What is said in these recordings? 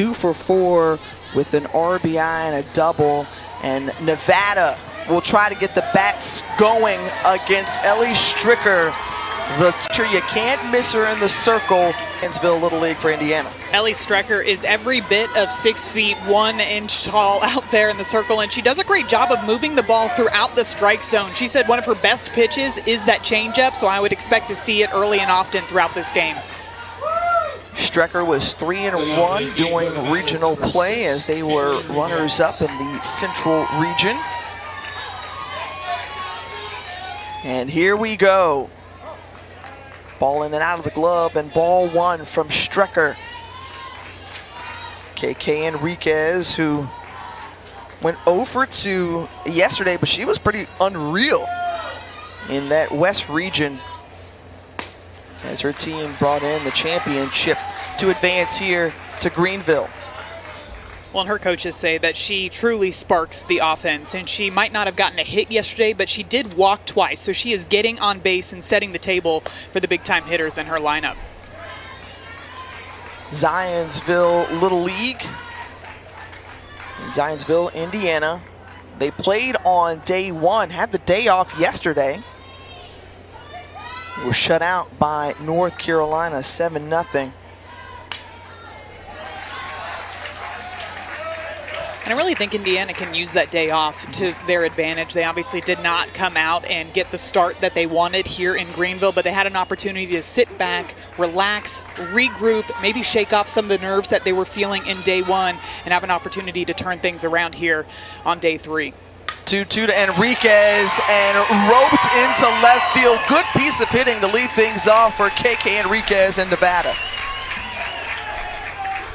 2 for 4 with an RBI and a double. And Nevada will try to get the bats going against Ellie Stricker. You can't miss her in the circle. Zionsville Little League for Indiana. Ellie Stricker is every bit of 6 feet 1 inch tall out there in the circle, and she does a great job of moving the ball throughout the strike zone. She said one of her best pitches is that changeup, so I would expect to see it early and often throughout this game. Strecker was 3-1 doing regional play as they were runners-up in the Central region. And here we go. Ball in and out of the glove, and ball 1 from Strecker. KK Enriquez, who went 0 for 2 yesterday, but she was pretty unreal in that West region as her team brought in the championship to advance here to Greenville. Well, and her coaches say that she truly sparks the offense, and she might not have gotten a hit yesterday, but she did walk twice, so she is getting on base and setting the table for the big-time hitters in her lineup. Zionsville Little League in Zionsville, Indiana. They played on day 1, had the day off yesterday. They were shut out by North Carolina 7-0. And I really think Indiana can use that day off to their advantage. They obviously did not come out and get the start that they wanted here in Greenville, but they had an opportunity to sit back, relax, regroup, maybe shake off some of the nerves that they were feeling in day 1 and have an opportunity to turn things around here on day 3. 2-2 to Enriquez and roped into left field. Good piece of hitting to lead things off for KK Enriquez in Nevada.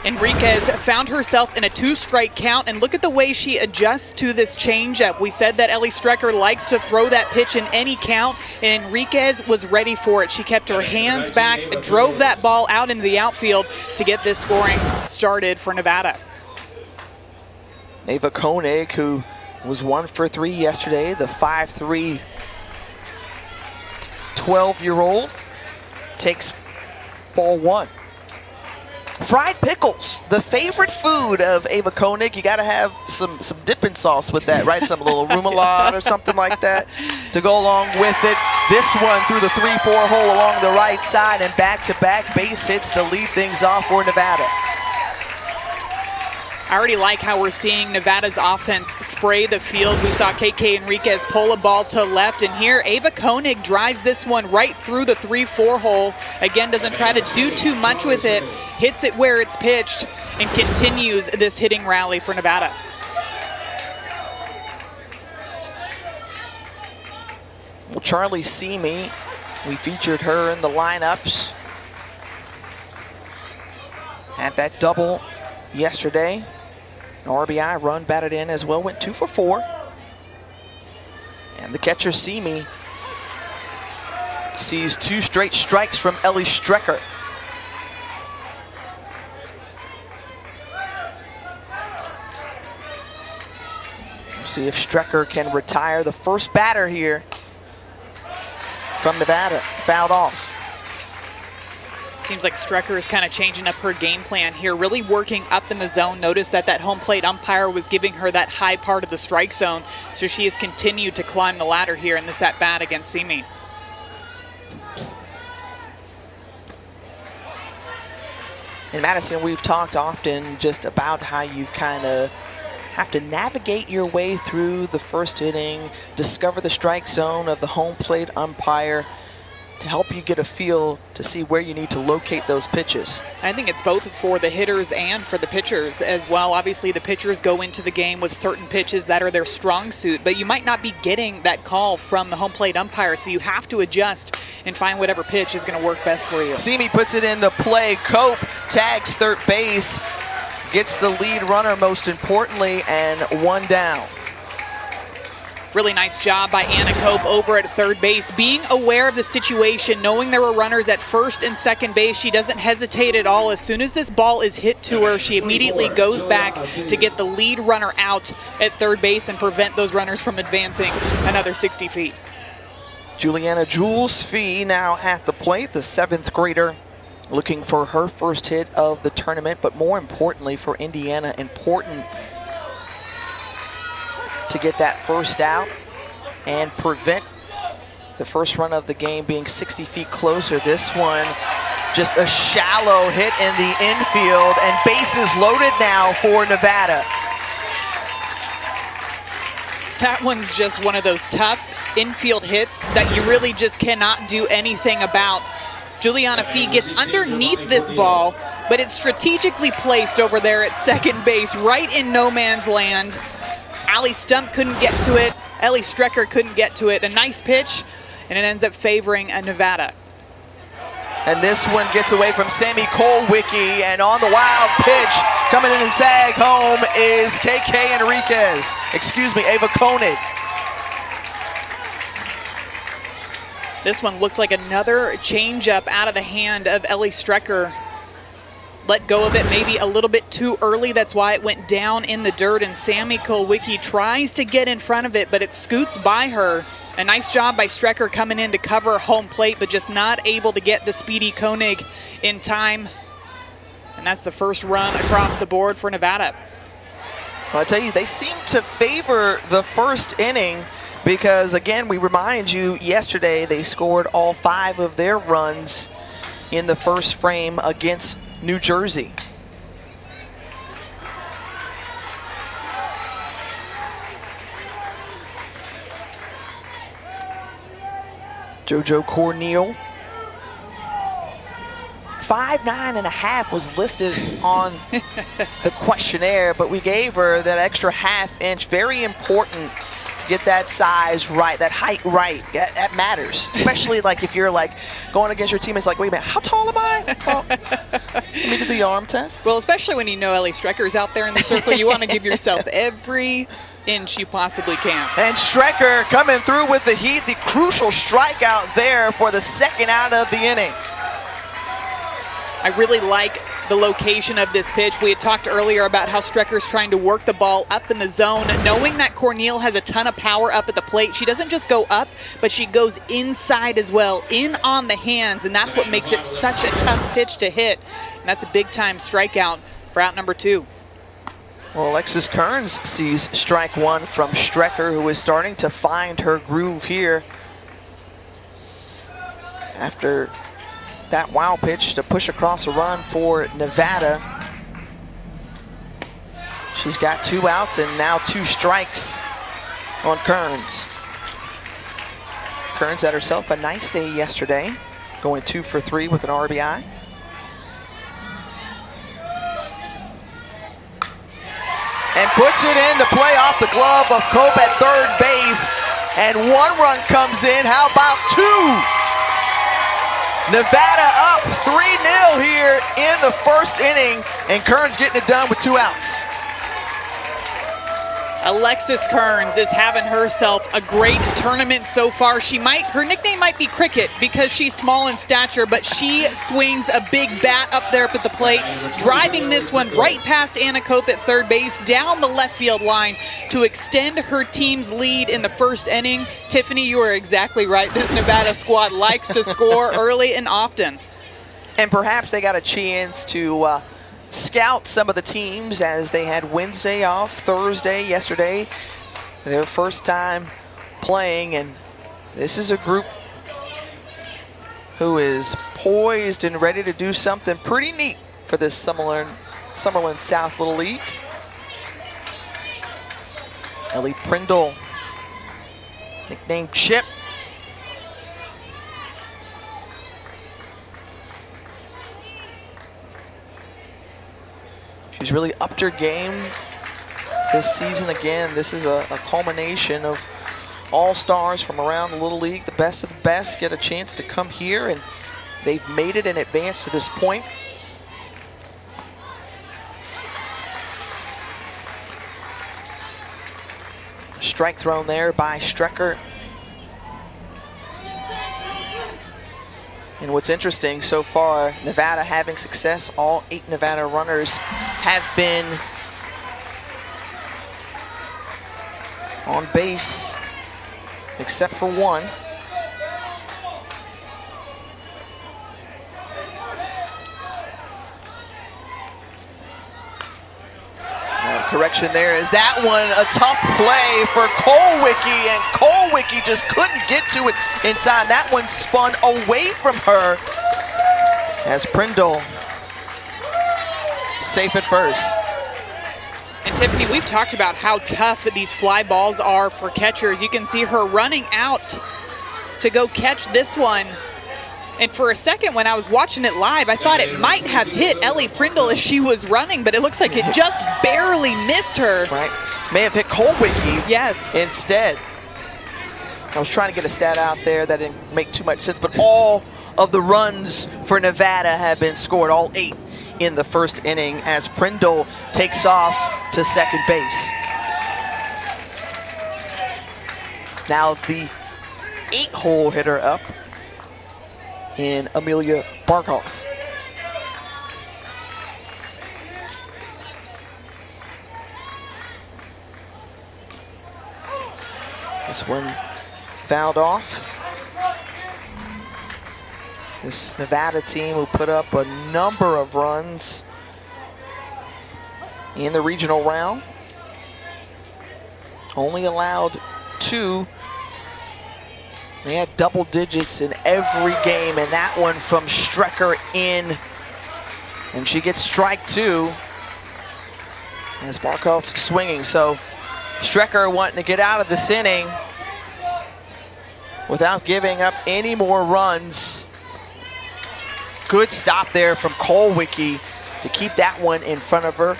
Enriquez found herself in a 2-strike count, and look at the way she adjusts to this changeup. We said that Ellie Strecker likes to throw that pitch in any count, and Enriquez was ready for it. She kept her hands back, drove that ball out into the outfield to get this scoring started for Nevada. Ava Koenig, who was 1 for 3 yesterday, the 5'3" 12-year-old, takes ball 1. Fried pickles, the favorite food of Ava Koenig. You got to have some dipping sauce with that, right? Some little remoulade or something like that to go along with it. This one through the 3-4 hole along the right side, and back-to-back base hits to lead things off for Nevada. I already like how we're seeing Nevada's offense spray the field. We saw KK Enriquez pull a ball to left, and here Ava Koenig drives this one right through the 3-4 hole. Again, doesn't try to do too much with it, hits it where it's pitched, and continues this hitting rally for Nevada. Well, Charlie Seamy, we featured her in the lineups. Had that double yesterday. An RBI run batted in as well, went 2 for 4. And the catcher Seamy sees 2 straight strikes from Ellie Strecker. We'll see if Strecker can retire the first batter here from Nevada. Fouled off. Seems like Strecker is kind of changing up her game plan here, really working up in the zone. Notice that that home plate umpire was giving her that high part of the strike zone, so she has continued to climb the ladder here in this at-bat against Seamy. In Madison, we've talked often just about how you kind of have to navigate your way through the first inning, discover the strike zone of the home plate umpire, to help you get a feel to see where you need to locate those pitches. I think it's both for the hitters and for the pitchers as well. Obviously, the pitchers go into the game with certain pitches that are their strong suit, but you might not be getting that call from the home plate umpire, so you have to adjust and find whatever pitch is going to work best for you. Seamy puts it into play. Cope tags third base, gets the lead runner most importantly, and 1 down. Really nice job by Anna Cope over at third base, being aware of the situation, knowing there were runners at first and second base. She doesn't hesitate at all. As soon as this ball is hit to her, she immediately goes back to get the lead runner out at third base and prevent those runners from advancing another 60 feet. Juliana Jules Fee now at the plate, the 7th grader looking for her first hit of the tournament, but more importantly for Indiana, important to get that first out and prevent the first run of the game being 60 feet closer. This one, just a shallow hit in the infield, and bases loaded now for Nevada. That one's just one of those tough infield hits that you really just cannot do anything about. Juliana Fee gets underneath this ball, but it's strategically placed over there at second base, right in no man's land. ALLIE STUMP couldn't get to it. Ellie Strecker couldn't get to it. A nice pitch, and it ends up favoring Nevada. And this one gets away from Sammy KULWICKI, and on the wild pitch, coming in and tag home is Ava KOENIG. This one looked like another changeup out of the hand of Ellie Strecker. Let go of it maybe a little bit too early. That's why it went down in the dirt, and Sammy KULWICKI tries to get in front of it, but it scoots by her. A nice job by Strecker coming in to cover home plate, but just not able to get the speedy KOENIG in time. And that's the first run across the board for Nevada. Well, I tell you, they seem to favor the first inning because, again, we remind you, yesterday they scored all 5 of their runs in the first frame against New Jersey. JoJo Cornel. 5'9.5" was listed on the questionnaire, but we gave her that extra ½ inch. Very important to get that size right, that height right. That matters, especially like if you're like going against your teammates. Like, wait a minute, how tall am I? Well, let me do the arm test. Well, especially when you know Ellie Strecker's out there in the circle, you want to give yourself every inch you possibly can. And Strecker coming through with the heat, the crucial strikeout there for the second out of the inning. I really like the location of this pitch. We had talked earlier about how Strecker's trying to work the ball up in the zone. Knowing that Cornel has a ton of power up at the plate, she doesn't just go up, but she goes inside as well, in on the hands, and that's what makes it such a tough pitch to hit. And that's a big-time strikeout for out number 2. Well, Alexis Kearns sees strike 1 from Strecker, who is starting to find her groove here after that wild pitch to push across a run for Nevada. She's got 2 outs and now 2 strikes on Kearns. Kearns had herself a nice day yesterday, going 2 for 3 with an RBI. And puts it in to play off the glove of Cope at third base. And 1 run comes in. How about 2? Nevada up 3-0 here in the first inning, and Kearns getting it done with 2 outs. Alexis Kearns is having herself a great tournament so far. Her nickname might be Cricket because she's small in stature, but she swings a big bat up there up at the plate, driving this one right past Anna Cope at third base, down the left field line to extend her team's lead in the first inning. Tiffany, you are exactly right. This Nevada squad likes to score early and often. And perhaps they got a chance to scout some of the teams as they had Wednesday off, Thursday, yesterday. Their first time playing, and this is a group who is poised and ready to do something pretty neat for this Summerlin South Little League. Ellie Prindle, nicknamed Chip. She's really upped her game this season again. This is a culmination of all-stars from around the Little League. The best of the best get a chance to come here, and they've made it in advance to this point. Strike thrown there by Strecker. And what's interesting so far, Nevada having success. All 8 Nevada runners have been on base, except for 1. correction there. Is that one a tough play for KULWICKI, and KULWICKI just couldn't get to it in time. That one spun away from her as Prindle safe at first. And Tiffany, we've talked about how tough these fly balls are for catchers. You can see her running out to go catch this one. And for a second when I was watching it live, I thought it might have hit Ellie Prindle as she was running, but it looks like it just barely missed her. Right. May have hit KULWICKI instead. I was trying to get a stat out there that didn't make too much sense, but all of the runs for Nevada have been scored, all 8 in the first inning, as Prindle takes off to second base. Now the 8-hole hitter up in Amelia Barkhoff. This one fouled off. This Nevada team who put up a number of runs in the regional round only allowed 2. They had double digits in every game, and that one from Strecker in. And she gets strike 2 as Barkhoff swinging. So Strecker wanting to get out of this inning without giving up any more runs. Good stop there from KULWICKI to keep that one in front of her.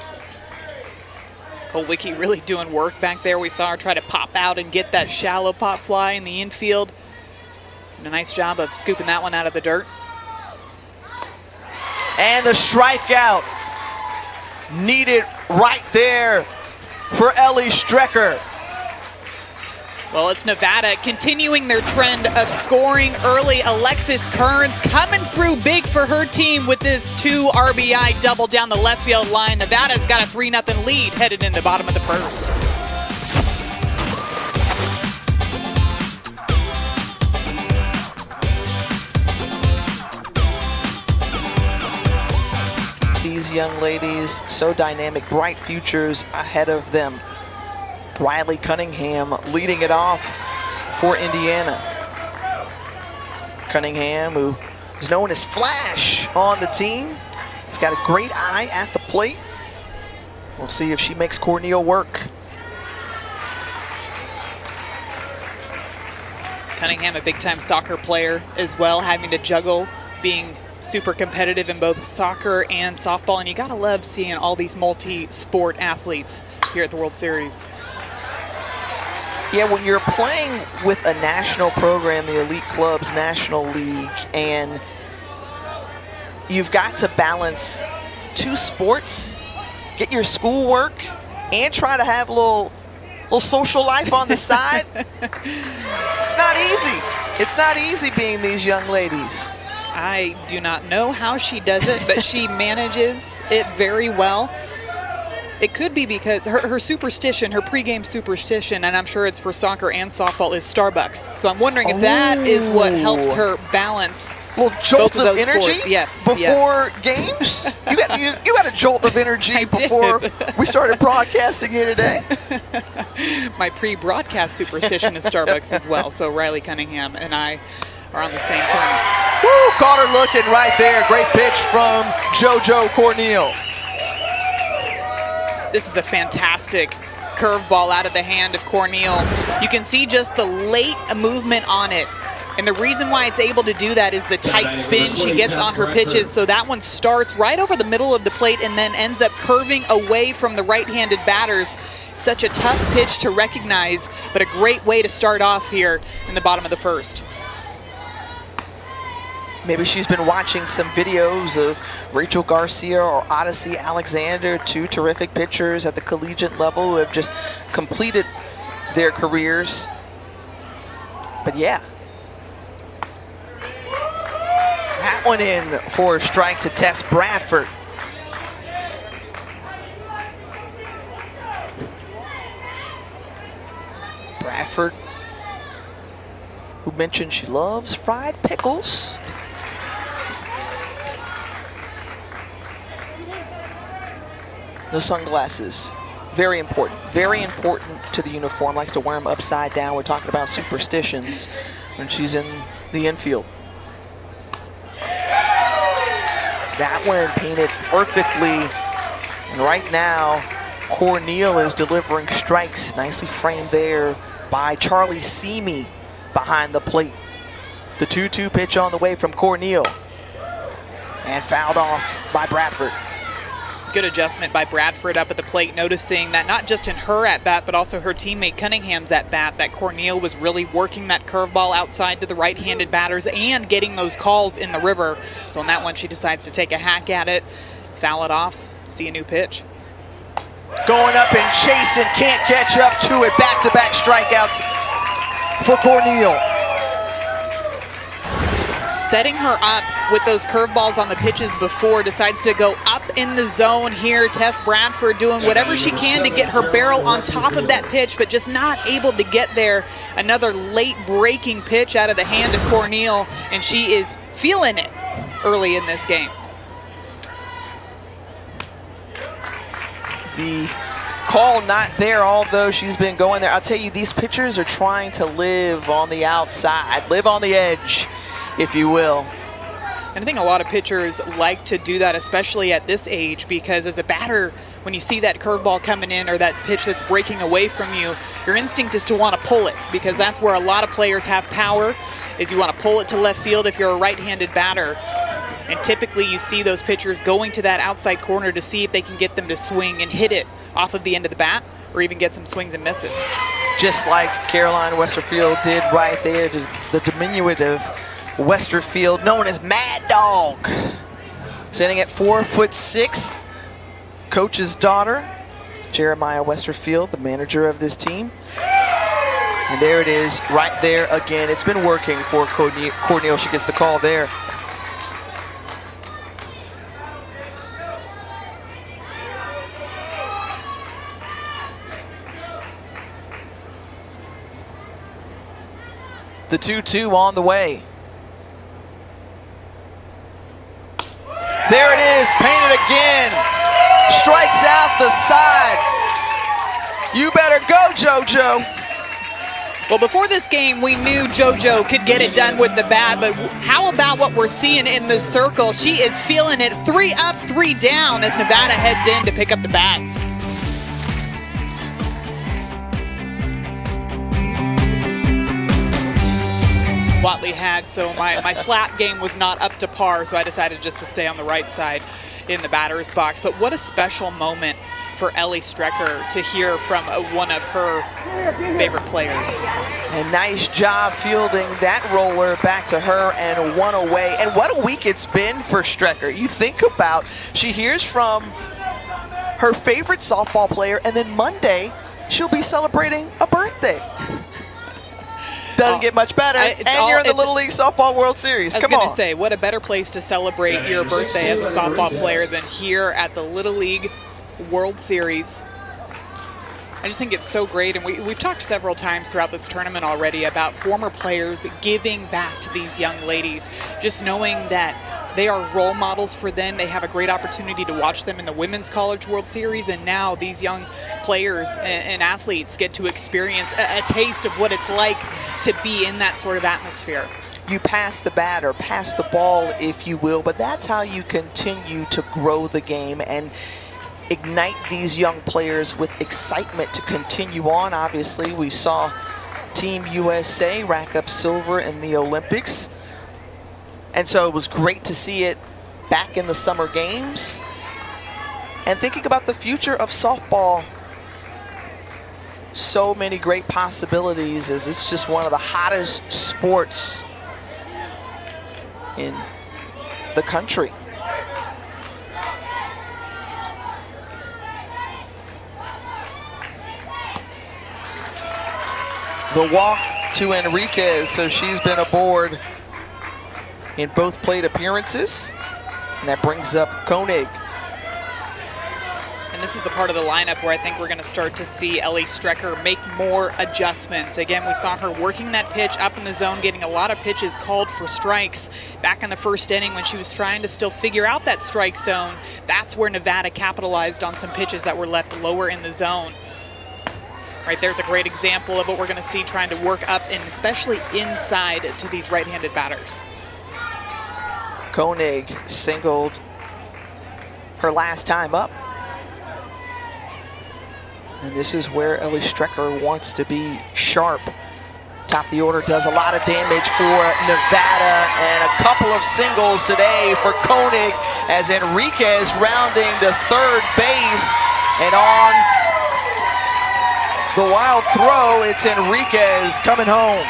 KULWICKI really doing work back there. We saw her try to pop out and get that shallow pop fly in the infield. And a nice job of scooping that one out of the dirt. And the strikeout needed right there for Ellie Strecker. Well, it's Nevada continuing their trend of scoring early. Alexis KEARNES coming through big for her team with this 2 RBI double down the left field line. Nevada's got a 3-0 lead headed in the bottom of the first. These young ladies, so dynamic, bright futures ahead of them. Riley Cunningham leading it off for Indiana. Cunningham, who is known as Flash on the team. He's got a great eye at the plate. We'll see if she makes Cornel work. Cunningham, a big-time soccer player as well, having to juggle being super competitive in both soccer and softball. And you gotta love seeing all these multi-sport athletes here at the World Series. Yeah, when you're playing with a national program, the Elite Clubs National League, and you've got to balance 2 sports, get your schoolwork, and try to have a little social life on the side. It's not easy. It's not easy being these young ladies. I do not know how she does it, but she manages it very well. It could be because her superstition, her pregame superstition, and I'm sure it's for soccer and softball, is Starbucks. So I'm wondering if that is what helps her balance a little jolt of energy sports. Yes, before games. You got a jolt of energy before we started broadcasting here today. My pre-broadcast superstition is Starbucks as well. So Riley Cunningham and I are on the same terms. Woo, caught her looking right there. Great pitch from JoJo Cornel. This is a fantastic curveball out of the hand of Cornel. You can see just the late movement on it. And the reason why it's able to do that is the tight spin she gets on her pitches. So that one starts right over the middle of the plate and then ends up curving away from the right-handed batters. Such a tough pitch to recognize, but a great way to start off here in the bottom of the first. Maybe she's been watching some videos of Rachel Garcia or Odyssey Alexander, 2 terrific pitchers at the collegiate level who have just completed their careers. But yeah. That one in for a strike to TESS Bradford. Bradford, who mentioned she loves fried pickles. No sunglasses very important to the uniform. Likes to wear them upside down. We're talking about superstitions when she's in the infield. That one painted perfectly. And right now, CORNIEL is delivering strikes. Nicely framed there by Charlie Seamy behind the plate. The 2-2 pitch on the way from CORNIEL. And fouled off by Bradford. Good adjustment by Bradford up at the plate, noticing that not just in her at-bat, but also her teammate Cunningham's at-bat, that CORNIEL was really working that curveball outside to the right-handed batters and getting those calls in the river. So on that one, she decides to take a hack at it, foul it off, see a new pitch. Going up and chasing, can't catch up to it. Back-to-back strikeouts for CORNIEL. Setting her up with those curveballs on the pitches before, decides to go up in the zone here. Tess Bradford doing whatever she can to get her barrel on top of that pitch, but just not able to get there. Another late breaking pitch out of the hand of CORNIEL, and she is feeling it early in this game. The call not there, although she's been going there. I'll tell you, these pitchers are trying to live on the outside, live on the edge, if you will. And I think a lot of pitchers like to do that, especially at this age, because as a batter, when you see that curveball coming in or that pitch that's breaking away from you, your instinct is to want to pull it, because that's where a lot of players have power, is you want to pull it to left field if you're a right-handed batter. And typically you see those pitchers going to that outside corner to see if they can get them to swing and hit it off of the end of the bat, or even get some swings and misses. Just like Caroline Westerfield did right there, the diminutive Westerfield, known as Mad Dog. Standing at 4'6", coach's daughter, Jeremiah Westerfield, the manager of this team. And there it is, right there again. It's been working for CORNIEL. She gets the call there. The 2-2 on the way. There it is, painted again. Strikes out the side. You better go, JoJo. Well, before this game, we knew JoJo could get it done with the bat, but how about what we're seeing in the circle? She is feeling it. 3 up, 3 down as Nevada heads in to pick up the bats. Watley had, so my slap game was not up to par, so I decided just to stay on the right side in the batter's box. But what a special moment for Ellie Strecker to hear from one of her favorite players. And nice job fielding that roller back to her and one away. And what a week it's been for Strecker. You think about, she hears from her favorite softball player, and then Monday she'll be celebrating a birthday. Doesn't get much better, and you're in the Little League Softball World Series. Come on. I was going to say, what a better place to celebrate your birthday as a softball player than here at the Little League World Series. I just think it's so great, and we've talked several times throughout this tournament already about former players giving back to these young ladies, just knowing that they are role models for them. They have a great opportunity to watch them in the Women's College World Series, and now these young players and athletes get to experience a taste of what it's like to be in that sort of atmosphere. You pass the bat or pass the ball, if you will, but that's how you continue to grow the game and ignite these young players with excitement to continue on. Obviously, we saw Team USA rack up silver in the Olympics. And so it was great to see it back in the summer games. And thinking about the future of softball, so many great possibilities, as it's just one of the hottest sports in the country. The walk to Enriquez, so she's been aboard in both plate appearances, and that brings up KOENIG. And this is the part of the lineup where I think we're going to start to see Ellie Strecker make more adjustments. Again, we saw her working that pitch up in the zone, getting a lot of pitches called for strikes. Back in the first inning when she was trying to still figure out that strike zone, that's where Nevada capitalized on some pitches that were left lower in the zone. Right there's a great example of what we're going to see trying to work up and especially inside to these right-handed batters. Koenig singled her last time up. And this is where Ellie Strecker wants to be sharp. Top of the order does a lot of damage for Nevada, and a couple of singles today for Koenig as Enriquez rounding to third base. And on the wild throw, it's Enriquez coming home.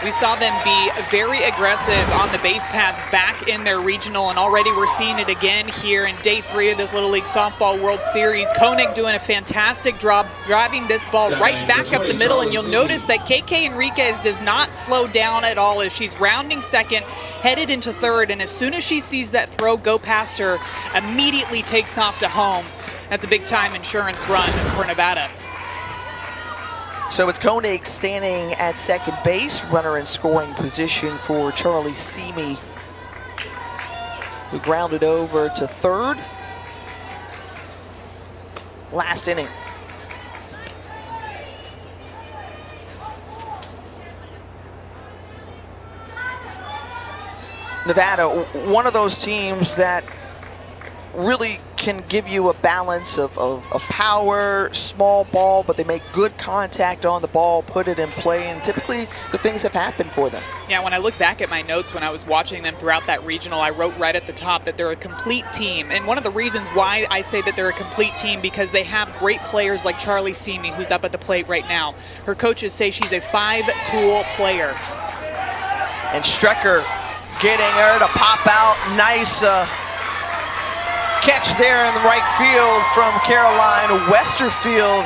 We saw them be very aggressive on the base paths back in their regional, and already we're seeing it again here in day 3 of this Little League Softball World Series. Koenig doing a fantastic job driving this ball right back up the middle, and you'll notice that KK Enriquez does not slow down at all as she's rounding second, headed into third, and as soon as she sees that throw go past her, immediately takes off to home. That's a big-time insurance run for Nevada. So it's Koenig standing at second base, runner in scoring position for Charlie Seamy, who grounded over to third last inning. Nevada, one of those teams that really can give you a balance of power, small ball, but they make good contact on the ball, put it in play, and typically good things have happened for them. Yeah, when I look back at my notes when I was watching them throughout that regional, I wrote right at the top that they're a complete team. And one of the reasons why I say that they're a complete team, because they have great players like Charlie Seamy, who's up at the plate right now. Her coaches say she's a 5-tool player. And Strecker getting her to pop out. Nice catch there in the right field from Caroline Westerfield.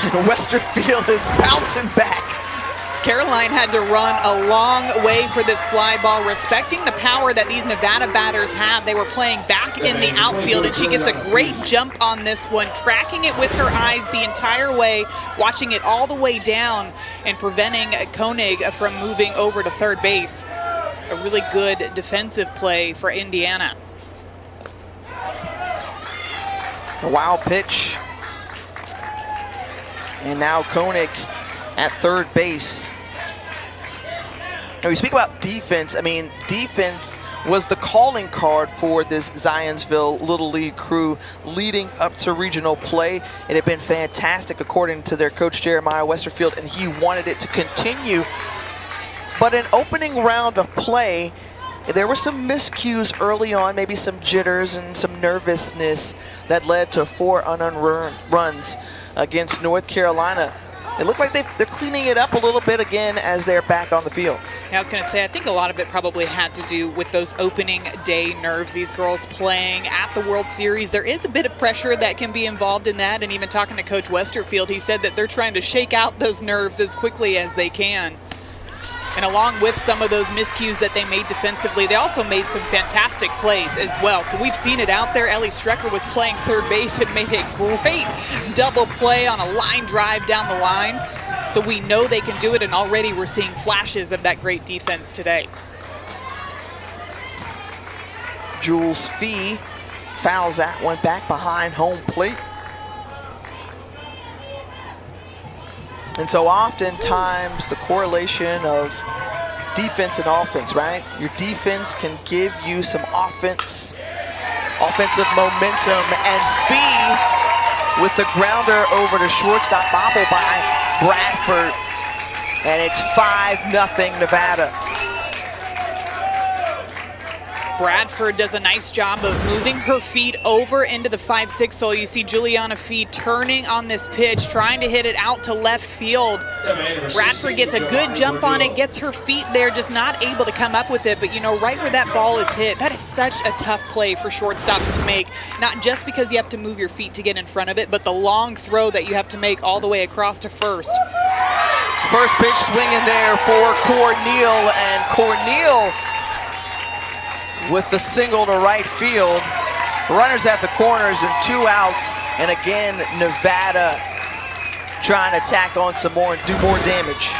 And Westerfield is bouncing back. Caroline had to run a long way for this fly ball, respecting the power that these Nevada batters have. They were playing back in the outfield, and she gets a great jump on this one, tracking it with her eyes the entire way, watching it all the way down, and preventing Koenig from moving over to third base. A really good defensive play for Indiana. A wild pitch. And now Koenig at third base. Now we speak about defense. I mean, defense was the calling card for this Zionsville Little League crew leading up to regional play. It had been fantastic according to their coach Jeremiah Westerfield, and he wanted it to continue. But in opening round of play, there were some miscues early on, maybe some jitters and some nervousness that led to 4 unearned runs against North Carolina. It looked like they're cleaning it up a little bit again as they're back on the field. Yeah, I was going to say, I think a lot of it probably had to do with those opening day nerves. These girls playing at the World Series, there is a bit of pressure that can be involved in that. And even talking to Coach Westerfield, he said that they're trying to shake out those nerves as quickly as they can. And along with some of those miscues that they made defensively, they also made some fantastic plays as well. So we've seen it out there. Ellie Strecker was playing third base and made a great double play on a line drive down the line. So we know they can do it, and already we're seeing flashes of that great defense today. Jules Fee fouls that one back behind home plate. And so oftentimes the correlation of defense and offense, right? Your defense can give you some offensive momentum, and Fee with the grounder over to shortstop, bobble by Bradford, and it's 5-0 Nevada. Bradford does a nice job of moving her feet over into the 5-6 hole. You see Juliana Fee turning on this pitch, trying to hit it out to left field. Bradford gets a good jump on it, gets her feet there, just not able to come up with it. But, you know, right where that ball is hit, that is such a tough play for shortstops to make. Not just because you have to move your feet to get in front of it, but the long throw that you have to make all the way across to first. First pitch swinging there for Cornel, and Cornel with the single to right field. Runners at the corners and 2 outs. And again, Nevada trying to tack on some more and do more damage.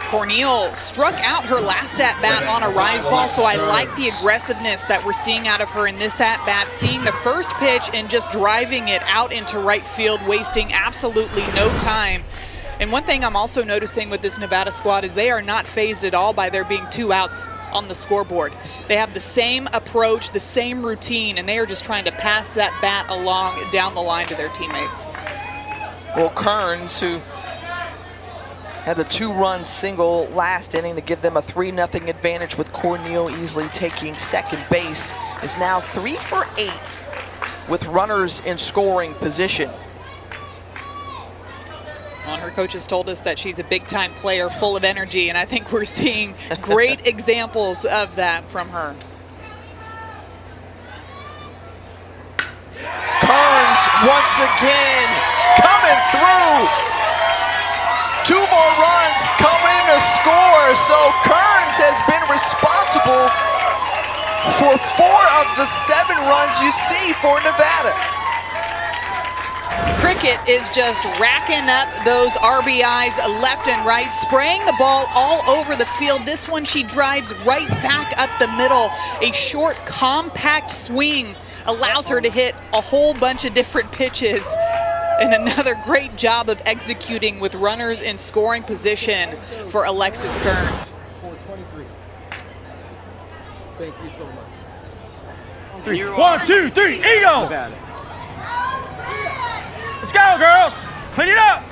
CORNIEL struck out her last at-bat on a rise ball, so I like the aggressiveness that we're seeing out of her in this at-bat, seeing the first pitch and just driving it out into right field, wasting absolutely no time. And one thing I'm also noticing with this Nevada squad is they are not fazed at all by there being 2 outs on the scoreboard. They have the same approach, the same routine, and they are just trying to pass that bat along down the line to their teammates. Well, Kearns, who had the 2-run single last inning to give them a 3-0 advantage with CORNIEL easily taking second base, is now 3 for 8 with runners in scoring position. Well, her coaches told us that she's a big-time player, full of energy, and I think we're seeing great examples of that from her. Kearns once again coming through. 2 more runs coming to score, so Kearns has been responsible for 4 of the 7 runs you see for Nevada. Cricket is just racking up those RBIs left and right, spraying the ball all over the field. This one she drives right back up the middle. A short, compact swing allows her to hit a whole bunch of different pitches. And another great job of executing with runners in scoring position for Alexis Kearnes. 423. Thank you so much. 1, 2, 3, Eagles! Let's go, girls! Clean it up!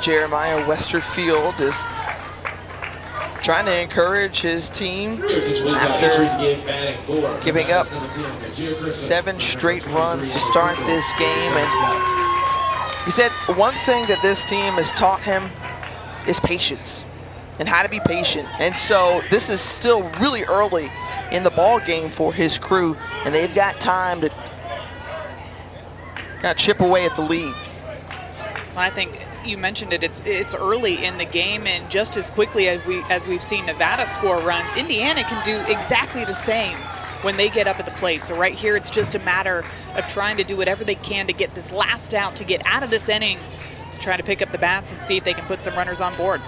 Jeremiah Westerfield is trying to encourage his team after giving up 7 straight runs to start this game. And he said one thing that this team has taught him is patience and how to be patient. And so this is still really early in the ball game for his crew, and they've got time to kind of chip away at the lead. I think you mentioned it, it's early in the game, and just as quickly as we've seen Nevada score runs, Indiana can do exactly the same when they get up at the plate. So right here, it's just a matter of trying to do whatever they can to get this last out, to get out of this inning, to try to pick up the bats and see if they can put some runners on board.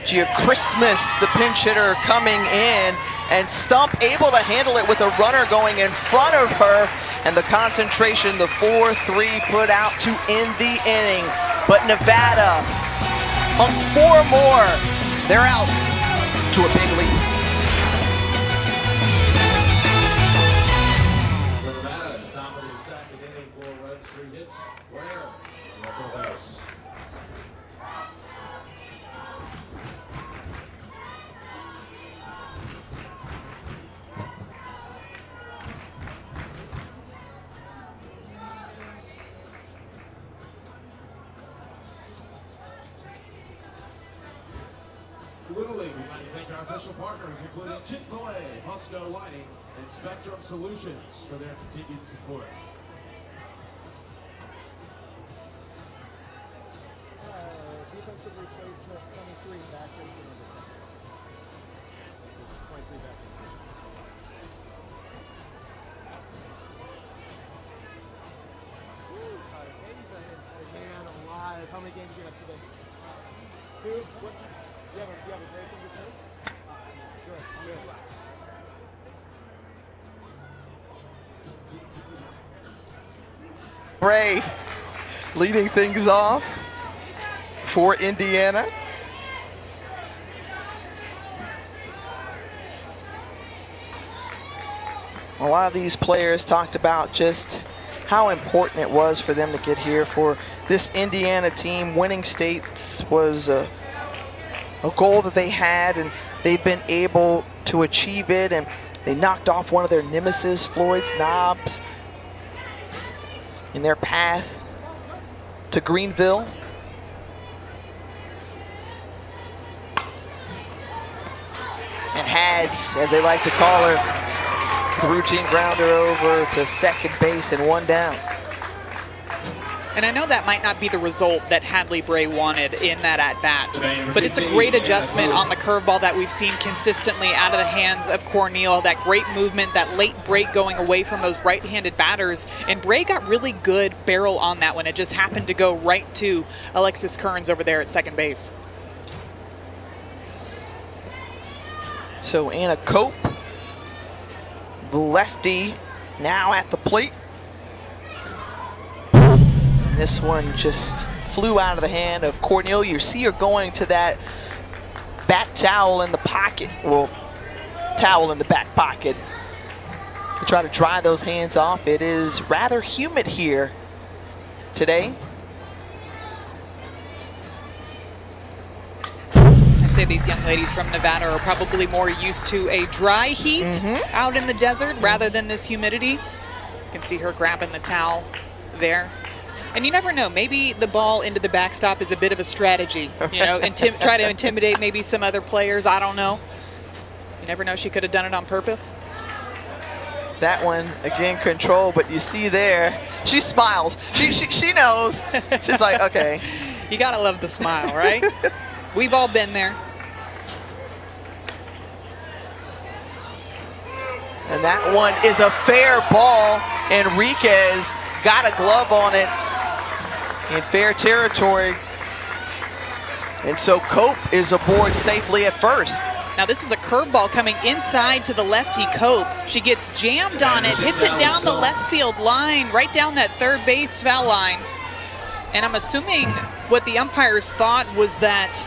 Gia Christmas, the pinch hitter, coming in, and Stump able to handle it with a runner going in front of her. And the concentration, the 4-3 put out to end the inning. But Nevada, on 4 more, they're out to a big lead. Nevada at the top of the second inning, 4 runs, 3 hits. Where? Local base. Little League, we'd like to thank our official partners, including Chick-fil-A, Husco Lighting, and Spectrum Solutions for their continued support. Defensive replacement 23 back into the 23 back. Man alive. How many games do you have today? 2? What? You have a great thing to say? Good. Bray leading things off for Indiana. A lot of these players talked about just how important it was for them to get here. For this Indiana team, winning states was a goal that they had, and they've been able to achieve it, and they knocked off one of their nemesis, Floyd's Knobs, in their path to Greenville. And Hads, as they like to call her, the routine grounder over to second base and 1 down. And I know that might not be the result that Hadley Bray wanted in that at-bat, but it's a great adjustment on the curveball that we've seen consistently out of the hands of Cornel. That great movement, that late break going away from those right-handed batters. And Bray got really good barrel on that one. It just happened to go right to Alexis KEARNES over there at second base. So Anna Cope, the lefty, now at the plate. This one just flew out of the hand of Cornel. You see her going to that bat towel in the pocket, well, towel in the back pocket, to try to dry those hands off. It is rather humid here today. I'd say these young ladies from Nevada are probably more used to a dry heat out in the desert rather than this humidity. You can see her grabbing the towel there. And you never know, maybe the ball into the backstop is a bit of a strategy. You know, try to intimidate maybe some other players. I don't know. You never know, she could have done it on purpose. That one, again, control, but you see there, she smiles. She knows. She's like, okay. You gotta love the smile, right? We've all been there. And that one is a fair ball. Enriquez got a glove on it in fair territory. And so Cope is aboard safely at first. Now this is a curveball coming inside to the lefty Cope. She gets jammed on it, hits it down the left field line, right down that third base foul line. And I'm assuming what the umpires thought was that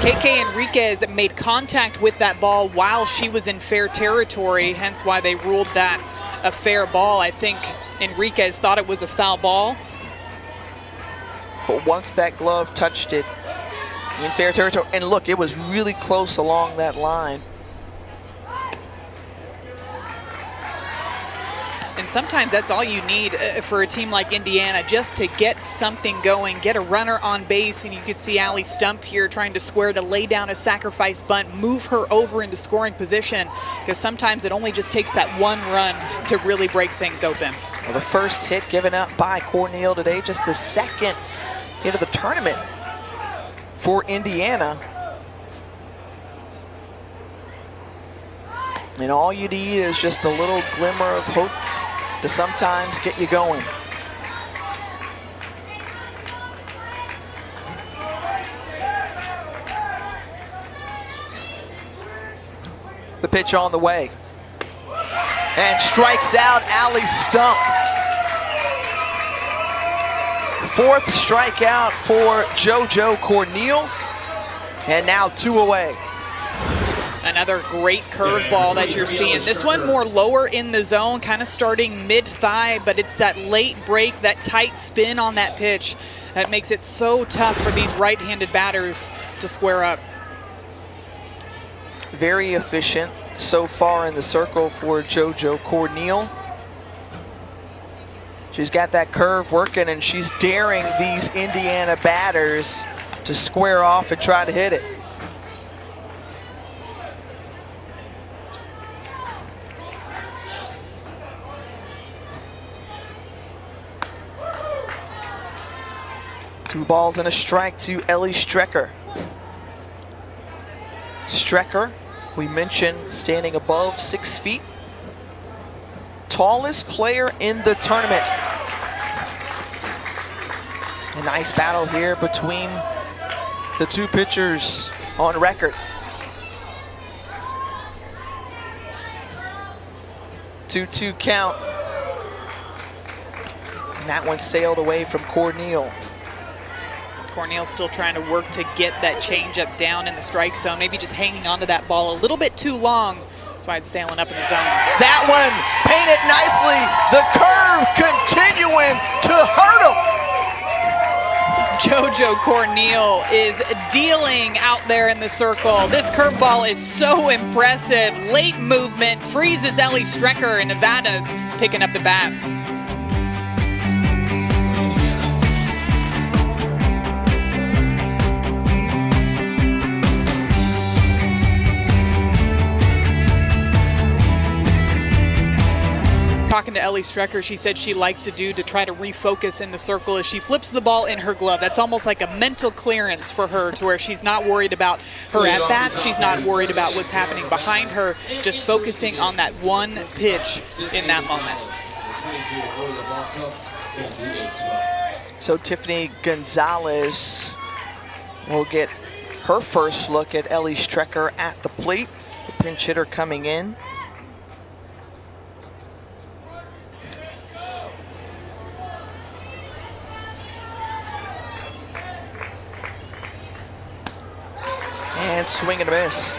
KK Enriquez made contact with that ball while she was in fair territory, hence why they ruled that a fair ball. I think Enriquez thought it was a foul ball. But once that glove touched it in fair territory, and look, it was really close along that line. And sometimes that's all you need for a team like Indiana, just to get something going, get a runner on base. And you could see ALLIE STUMP here trying to square to lay down a sacrifice bunt, move her over into scoring position, because sometimes it only just takes that one run to really break things open. Well, the first hit given up by Cornel today, just the second hit of the tournament for Indiana. And all you need is just a little glimmer of hope to sometimes get you going. The pitch on the way. And strikes out ALLIE STUMP. Fourth strikeout for JoJo Cornel. And now 2 away. Another great curveball that you're seeing. This one more lower in the zone, kind of starting mid-thigh, but it's that late break, that tight spin on that pitch that makes it so tough for these right-handed batters to square up. Very efficient so far in the circle for JoJo Cornel. She's got that curve working, and she's daring these Indiana batters to square off and try to hit it. Two balls and a strike to Ellie Strecker. Strecker, we mentioned, standing above 6 feet. Tallest player in the tournament. A nice battle here between the two pitchers on record. 2-2 count. And that one sailed away from Cornel. Cornel's still trying to work to get that changeup down in the strike zone, maybe just hanging onto that ball a little bit too long. That's why it's sailing up in the zone. That one painted nicely. The curve continuing to hurt him. JoJo Cornel is dealing out there in the circle. This curveball is so impressive. Late movement freezes Ellie Strecker, and Nevada's picking up the bats. talking to Ellie Strecker, she said she likes to do to try to refocus in the circle is she flips the ball in her glove. That's almost like a mental clearance for her, to where she's not worried about her at-bats. She's not worried about what's happening behind her, just focusing on that one pitch in that moment. So Tiffany Gonzalez will get her first look at Ellie Strecker at the plate. The pinch hitter coming in. And swing and a miss.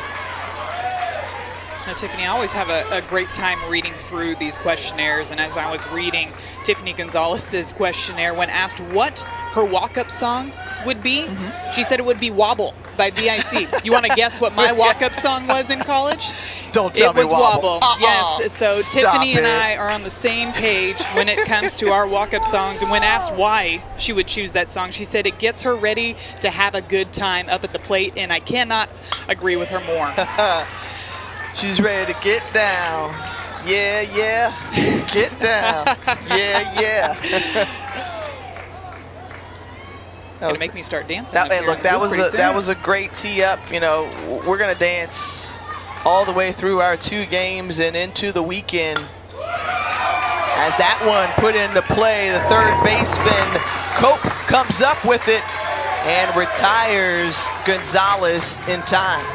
Now, Tiffany, I always have a great time reading through these questionnaires, and as I was reading Tiffany Gonzalez's questionnaire, when asked what her walk-up song would be, she said it would be Wobble by VIC. You want to guess what my walk-up song was in college? Don't tell me It was Wobble. Yes, so Tiffany and I are on the same page when it comes to our walk-up songs, and when asked why she would choose that song, she said it gets her ready to have a good time up at the plate, and I cannot agree with her more. She's ready to get down. Yeah, yeah. Get down. Yeah, yeah. Gonna make me start dancing. Look, that was a great tee up. You know, we're gonna dance all the way through our 2 games and into the weekend. As that one put into play, the third baseman Cope comes up with it and retires Gonzalez in time.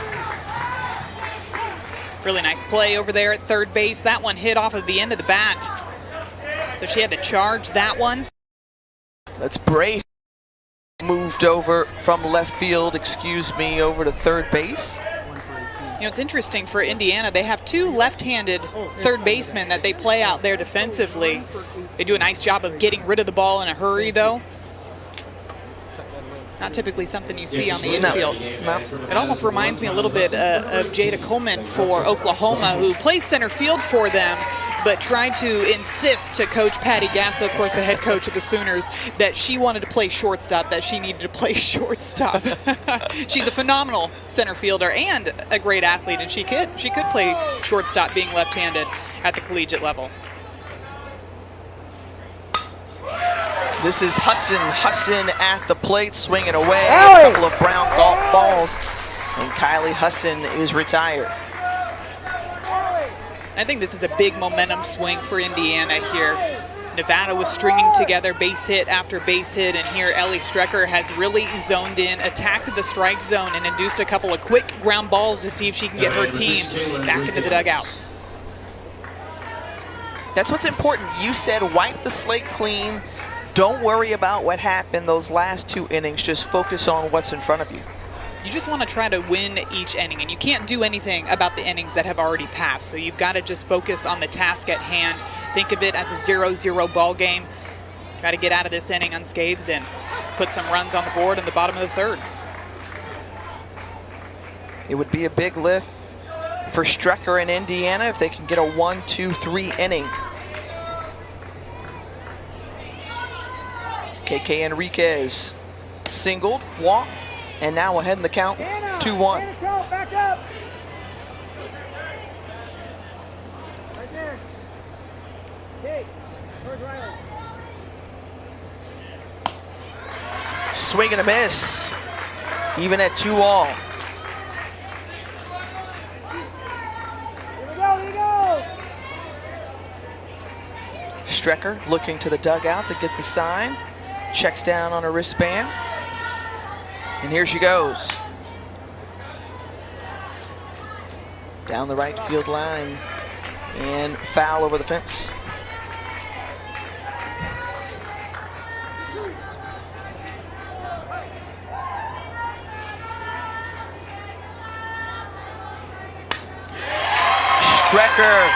Really nice play over there at third base. That one hit off of the end of the bat, so she had to charge that one. That's Bray moved over from left field, over to third base. You know, it's interesting for Indiana. They have 2 left-handed third basemen that they play out there defensively. They do a nice job of getting rid of the ball in a hurry, though. Not typically something you see on the infield. No. It almost reminds me a little bit of Jada Coleman for Oklahoma, who plays center field for them, but tried to insist to Coach Patty Gasso, of course the head coach of the Sooners, that she wanted to play shortstop, that she needed to play shortstop. She's a phenomenal center fielder and a great athlete, and she could play shortstop being left-handed at the collegiate level. This is Husson at the plate, swinging away. A couple of brown golf balls, and Kylie Husson is retired. I think this is a big momentum swing for Indiana here. Nevada was stringing together base hit after base hit, and here Ellie Strecker has really zoned in, attacked the strike zone, and induced a couple of quick ground balls to see if she can get her team back into the dugout. That's what's important. You said wipe the slate clean. Don't worry about what happened those last 2 innings. Just focus on what's in front of you. You just want to try to win each inning, and you can't do anything about the innings that have already passed. So you've got to just focus on the task at hand. Think of it as a 0-0 ball game. Try to get out of this inning unscathed and put some runs on the board in the bottom of the 3rd. It would be a big lift for Strecker in Indiana if they can get a 1-2-3 inning. KK Enriquez singled, walked, and now ahead in the count, 2-1. Back up. Right there. Okay. Where's Riley? Swing and a miss, even at 2-all. Here we go, here we go. Strecker looking to the dugout to get the sign. Checks down on her wristband. And here she goes. Down the right field line and foul over the fence. Strecker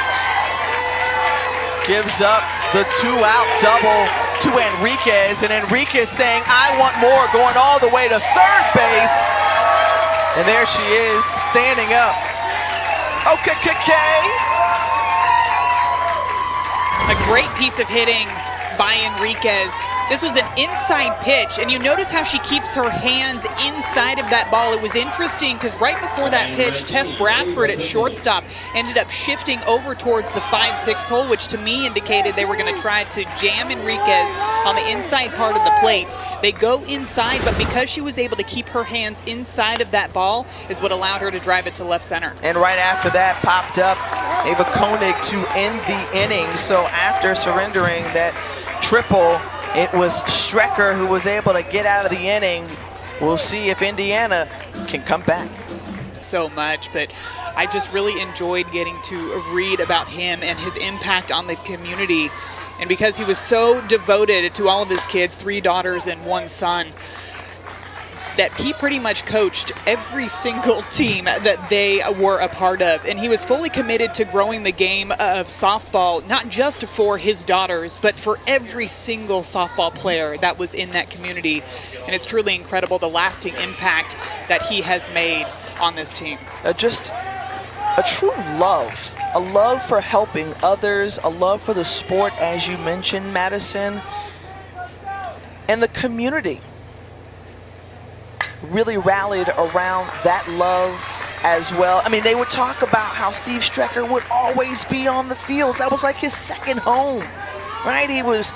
gives up the 2-out double to Enriquez, and Enriquez saying, I want more, going all the way to third base. And there she is, standing up. Okay. A great piece of hitting by Enriquez. This was an inside pitch, and you notice how she keeps her hands inside of that ball. It was interesting because right before that pitch, Tess Bradford at shortstop ended up shifting over towards the 5-6 hole, which to me indicated they were going to try to jam Enriquez on the inside part of the plate. They go inside, but because she was able to keep her hands inside of that ball is what allowed her to drive it to left center. And right after that popped up Ava Koenig to end the inning. So after surrendering that triple, it was Strecker who was able to get out of the inning. We'll see if Indiana can come back. So much, but I just really enjoyed getting to read about him and his impact on the community. And because he was so devoted to all of his kids, 3 daughters and 1 son, that he pretty much coached every single team that they were a part of. And he was fully committed to growing the game of softball, not just for his daughters, but for every single softball player that was in that community. And it's truly incredible the lasting impact that he has made on this team. Just a true love. A love for helping others, a love for the sport, as you mentioned, Madison, and the community really rallied around that love as well. I mean, they would talk about how Steve Strecker would always be on the fields. That was like his second home, right? He was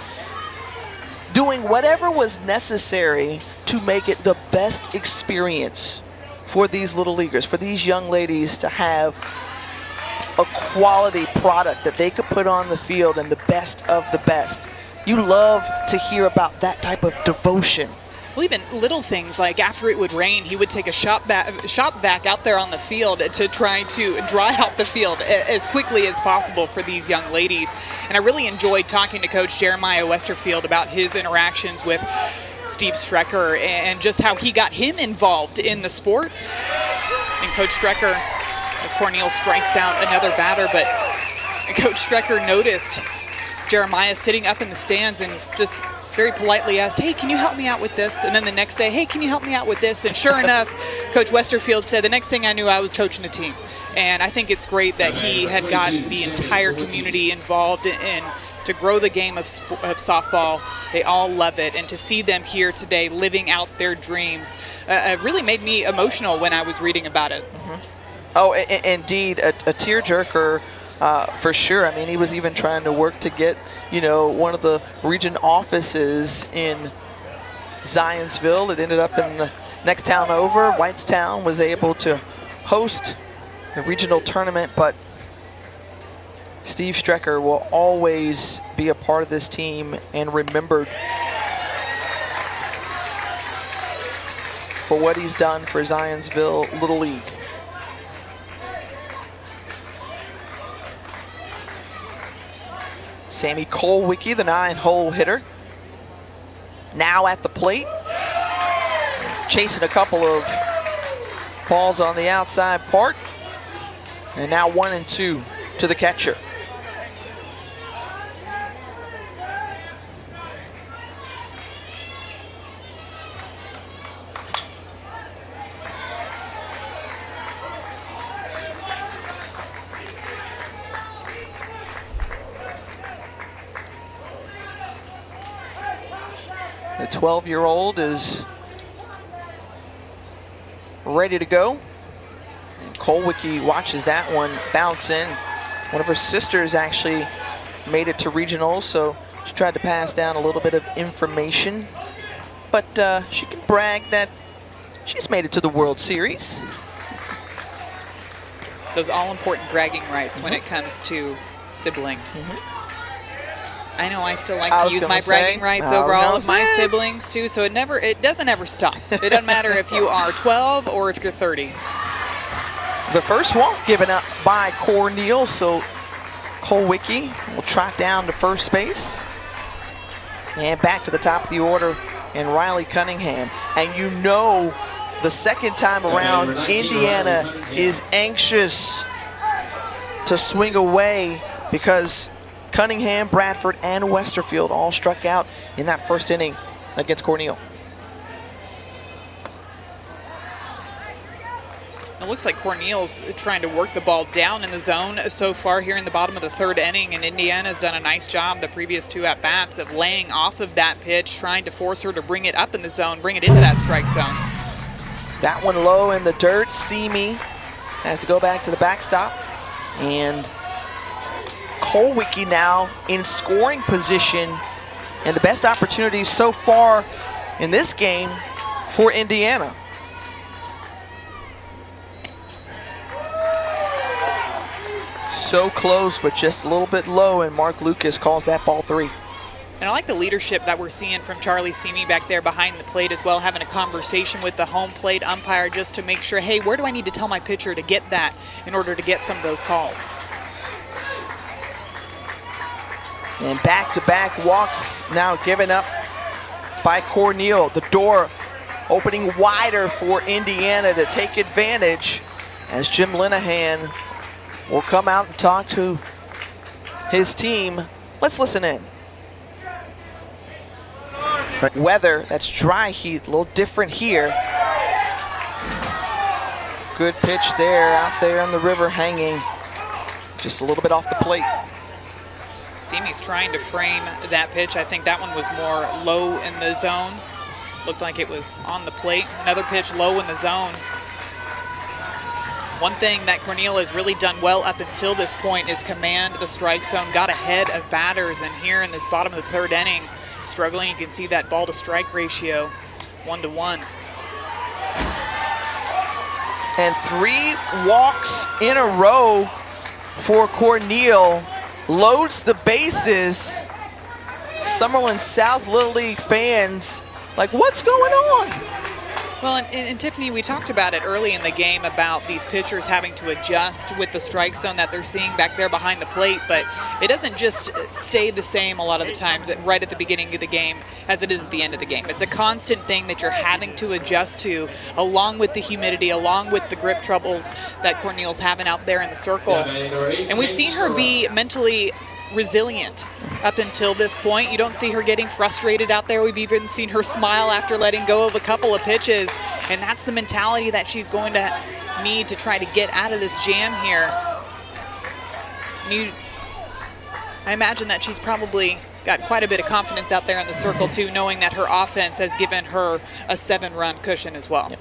doing whatever was necessary to make it the best experience for these little leaguers, for these young ladies to have a quality product that they could put on the field and the best of the best. You love to hear about that type of devotion. Well, even little things like after it would rain, he would take a shop vac out there on the field to try to dry out the field as quickly as possible for these young ladies. And I really enjoyed talking to Coach Jeremiah Westerfield about his interactions with Steve Strecker and just how he got him involved in the sport. And Coach Strecker, as Cornel strikes out another batter, but Coach Strecker noticed Jeremiah sitting up in the stands and just very politely asked, hey, can you help me out with this? And then the next day, hey, can you help me out with this? And sure enough, Coach Westerfield said, the next thing I knew, I was coaching a team. And I think it's great that he had gotten the entire community involved in to grow the game of softball. They all love it. And to see them here today living out their dreams really made me emotional when I was reading about it. Mm-hmm. Oh, indeed, a tearjerker. For sure. I mean, he was even trying to work to get, you know, one of the region offices in Zionsville. It ended up in the next town over. Whitestown was able to host the regional tournament, but Steve Strecker will always be a part of this team and remembered for what he's done for Zionsville Little League. Sammy KULWICKI, the 9-hole hitter, now at the plate, chasing a couple of balls on the outside part, and now 1-2 to the catcher. The 12-year-old is ready to go. And KULWICKI watches that one bounce in. One of her sisters actually made it to regionals, so she tried to pass down a little bit of information. But she can brag that she's made it to the World Series. Those all-important bragging rights when it comes to siblings. I know I still like to use my bragging rights over all of my siblings too, so it doesn't ever stop. It doesn't matter if you are 12 or if you're 30. The first walk given up by CORNIEL, so KULWICKI will trot down to first base. And back to the top of the order, and Riley Cunningham. And you know the second time around, Indiana is anxious to swing away because Cunningham, Bradford, and Westerfield all struck out in that first inning against CORNIEL. It looks like Corniel's trying to work the ball down in the zone so far here in the bottom of the third inning, and Indiana's done a nice job the previous 2 at-bats of laying off of that pitch, trying to force her to bring it up in the zone, bring it into that strike zone. That one low in the dirt. Simi has to go back to the backstop. And KULWICKI now in scoring position, and the best opportunity so far in this game for Indiana. So close, but just a little bit low, and Mark Lucas calls that ball 3. And I like the leadership that we're seeing from Charlie Simi back there behind the plate as well, having a conversation with the home plate umpire just to make sure, hey, where do I need to tell my pitcher to get that in order to get some of those calls? And back-to-back walks now given up by CORNIEL. The door opening wider for Indiana to take advantage as Jim Linehan will come out and talk to his team. Let's listen in. Weather, that's dry heat, a little different here. Good pitch there, out there on the river hanging. Just a little bit off the plate. Simi's trying to frame that pitch. I think that one was more low in the zone. Looked like it was on the plate. Another pitch low in the zone. One thing that CORNIEL has really done well up until this point is command the strike zone, got ahead of batters, and here in this bottom of the third inning, struggling. You can see that ball to strike ratio, 1-to-1. And 3 walks in a row for CORNIEL. Loads the bases. Summerlin South Little League fans, like, what's going on? Well, and Tiffany, we talked about it early in the game about these pitchers having to adjust with the strike zone that they're seeing back there behind the plate, but it doesn't just stay the same a lot of the times right at the beginning of the game as it is at the end of the game. It's a constant thing that you're having to adjust to, along with the humidity, along with the grip troubles that CORNIEL's having out there in the circle. And we've seen her be mentally resilient up until this point. You don't see her getting frustrated out there. We've even seen her smile after letting go of a couple of pitches, and that's the mentality that she's going to need to try to get out of this jam here. I imagine that she's probably got quite a bit of confidence out there in the circle too, knowing that her offense has given her a 7-run cushion as well. Yep.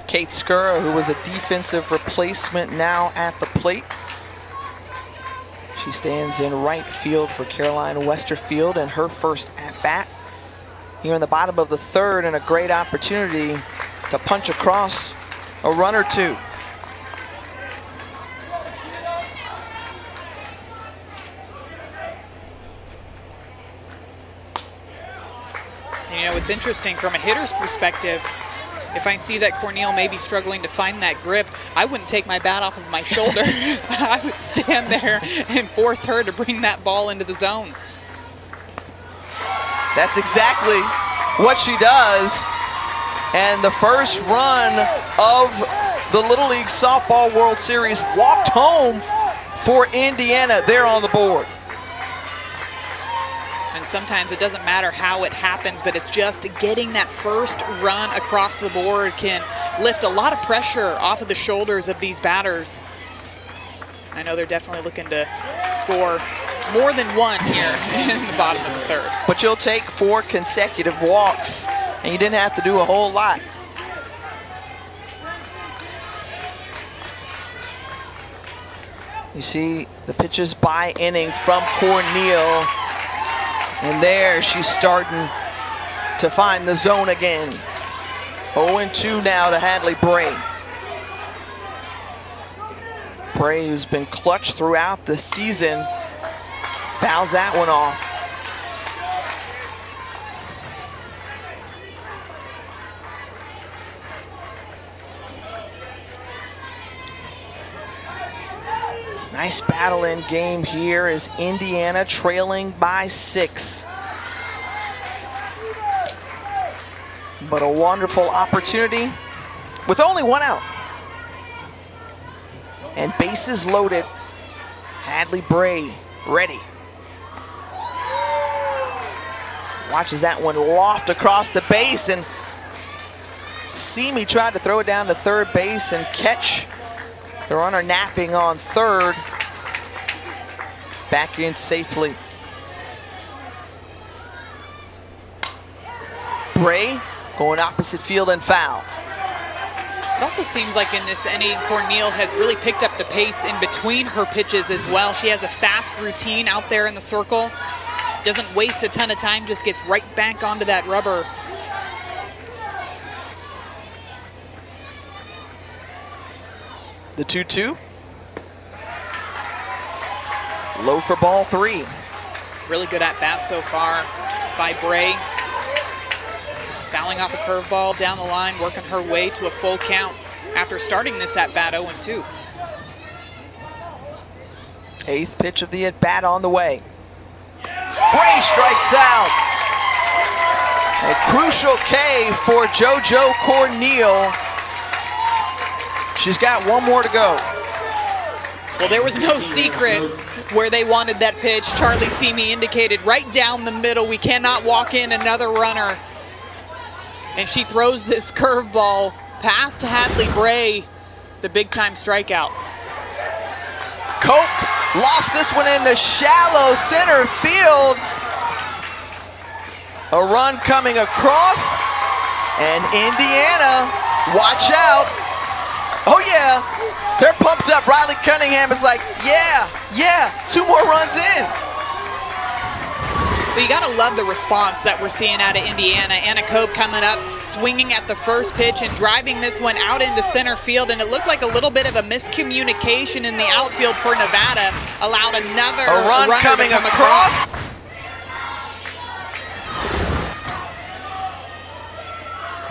Kate Skura, who was a defensive replacement, now at the plate. She stands in right field for Caroline Westerfield in her first at-bat here in the bottom of the third, and a great opportunity to punch across a run or 2. You know, it's interesting from a hitter's perspective. If I see that CORNIEL may be struggling to find that grip, I wouldn't take my bat off of my shoulder. I would stand there and force her to bring that ball into the zone. That's exactly what she does. And the first run of the Little League Softball World Series walked home for Indiana there on the board. And sometimes it doesn't matter how it happens, but it's just getting that first run across the board can lift a lot of pressure off of the shoulders of these batters. I know they're definitely looking to score more than one here in the bottom of the third. But you'll take 4 consecutive walks, and you didn't have to do a whole lot. You see the pitches by inning from CORNIEL. And there she's starting to find the zone again. 0-2 now to Hadley Bray. Bray, who's been clutch throughout the season, fouls that one off. Nice battle in game here as Indiana trailing by 6. But a wonderful opportunity with only 1 out. And bases loaded. Hadley Bray ready. Watches that one loft across the base, and Simi tried to throw it down to third base and catch the runner napping on third. Back in safely. Bray going opposite field and foul. It also seems like in this inning, CORNIEL has really picked up the pace in between her pitches as well. She has a fast routine out there in the circle. Doesn't waste a ton of time, just gets right back onto that rubber. The 2-2. Low for ball 3. Really good at bat so far by Bray. Fouling off a curveball down the line, working her way to a full count after starting this at bat 0-2. 8th pitch of the at bat on the way. Bray strikes out. A crucial K for JoJo CORNIEL. She's got one more to go. Well, there was no secret where they wanted that pitch. Charlie Simi indicated right down the middle. We cannot walk in another runner. And she throws this curveball past Hadley Bray. It's a big-time strikeout. Cope lost this one in the shallow center field. A run coming across, and Indiana, watch out. Oh yeah, they're pumped up. Riley Cunningham is like, yeah, 2 more runs in. But you gotta love the response that we're seeing out of Indiana. Anna Cope coming up, swinging at the first pitch and driving this one out into center field. And it looked like a little bit of a miscommunication in the outfield for Nevada. Allowed another run coming across.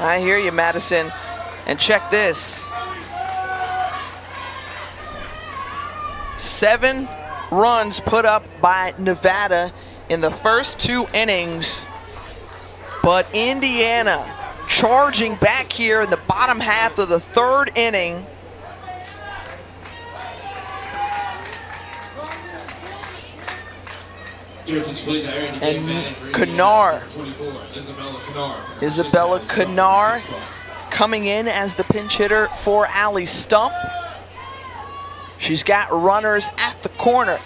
I hear you, Madison. And check this. 7 runs put up by Nevada in the first 2 innings, but Indiana charging back here in the bottom half of the 3rd inning. And Isabella Canar coming in as the pinch hitter for ALLIE Stump. She's got runners at the corner.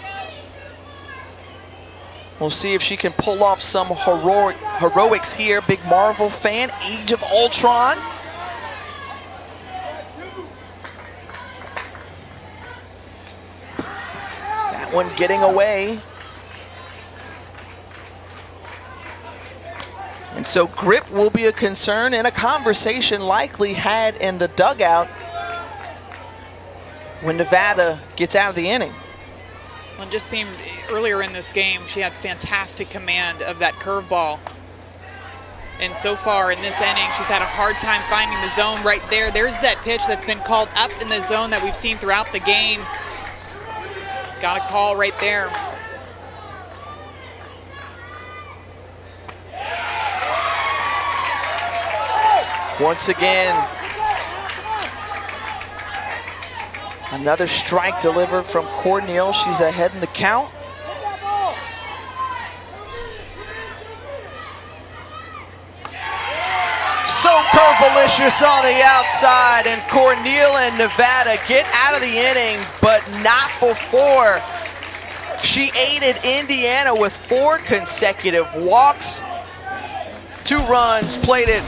We'll see if she can pull off some heroics here. Big Marvel fan, Age of Ultron. That one getting away. And so grip will be a concern and a conversation likely had in the dugout when Nevada gets out of the inning. It just seemed earlier in this game she had fantastic command of that curveball. And so far in this inning, she's had a hard time finding the zone right there. There's that pitch that's been called up in the zone that we've seen throughout the game. Got a call right there. Once again, another strike delivered from CORNIEL. She's ahead in the count. So curvilicious on the outside, and CORNIEL and Nevada get out of the inning, but not before she aided Indiana with 4 consecutive walks. 2 runs, played it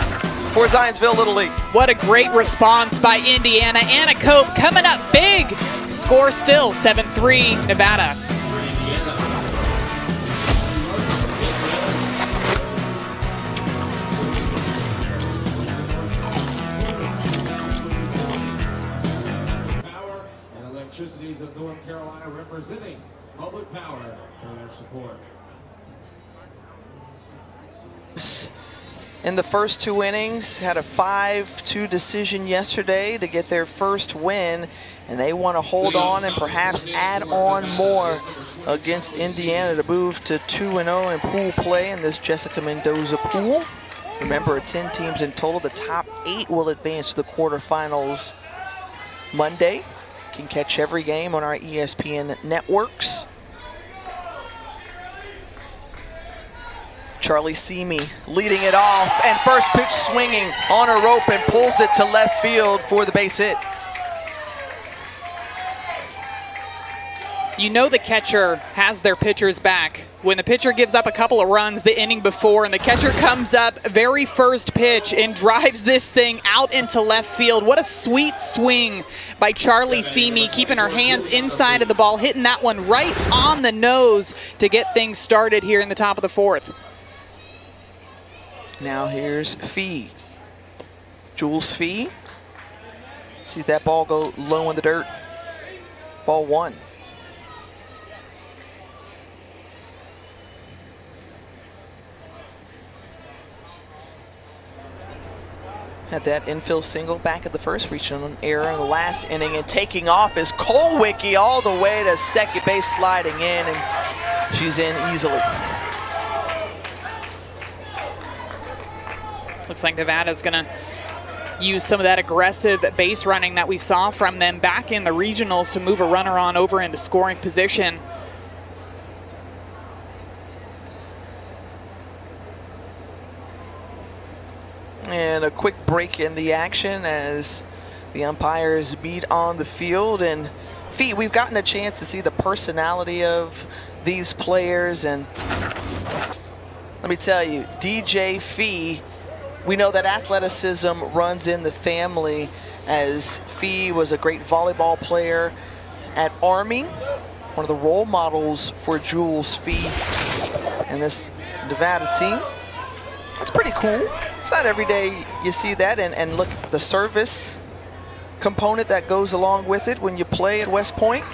for Zionsville Little League. What a great response by Indiana. Anna Cope coming up big. Score still 7-3 Nevada. Power and Electricities of North Carolina representing public power for their support. In the first 2 innings, had a 5-2 decision yesterday to get their first win, and they want to hold on and perhaps add on more against Indiana to move to 2-0 in pool play in this Jessica Mendoza pool. Remember, 10 teams in total. The top 8 will advance to the quarterfinals Monday. You can catch every game on our ESPN networks. Charlie Semi leading it off, and first pitch swinging on a rope and pulls it to left field for the base hit. You know the catcher has their pitcher's back. When the pitcher gives up a couple of runs the inning before and the catcher comes up very first pitch and drives this thing out into left field. What a sweet swing by Charlie Semi, keeping her hands inside of the ball, hitting that one right on the nose to get things started here in the top of the fourth. Now here's Fee. Jules Fee sees that ball go low in the dirt. Ball one. Had that infield single back at the first, reaching an error in the last inning, and taking off is KULWICKI all the way to second base, sliding in, and she's in easily. Looks like Nevada's gonna use some of that aggressive base running that we saw from them back in the regionals to move a runner on over into scoring position. And a quick break in the action as the umpires beat on the field. And Fee, we've gotten a chance to see the personality of these players, and let me tell you, DJ Fee, we know that athleticism runs in the family, as Fee was a great volleyball player at Army, one of the role models for Jules Fee and this Nevada team. That's pretty cool. It's not every day you see that, and look, the service component that goes along with it when you play at West Point.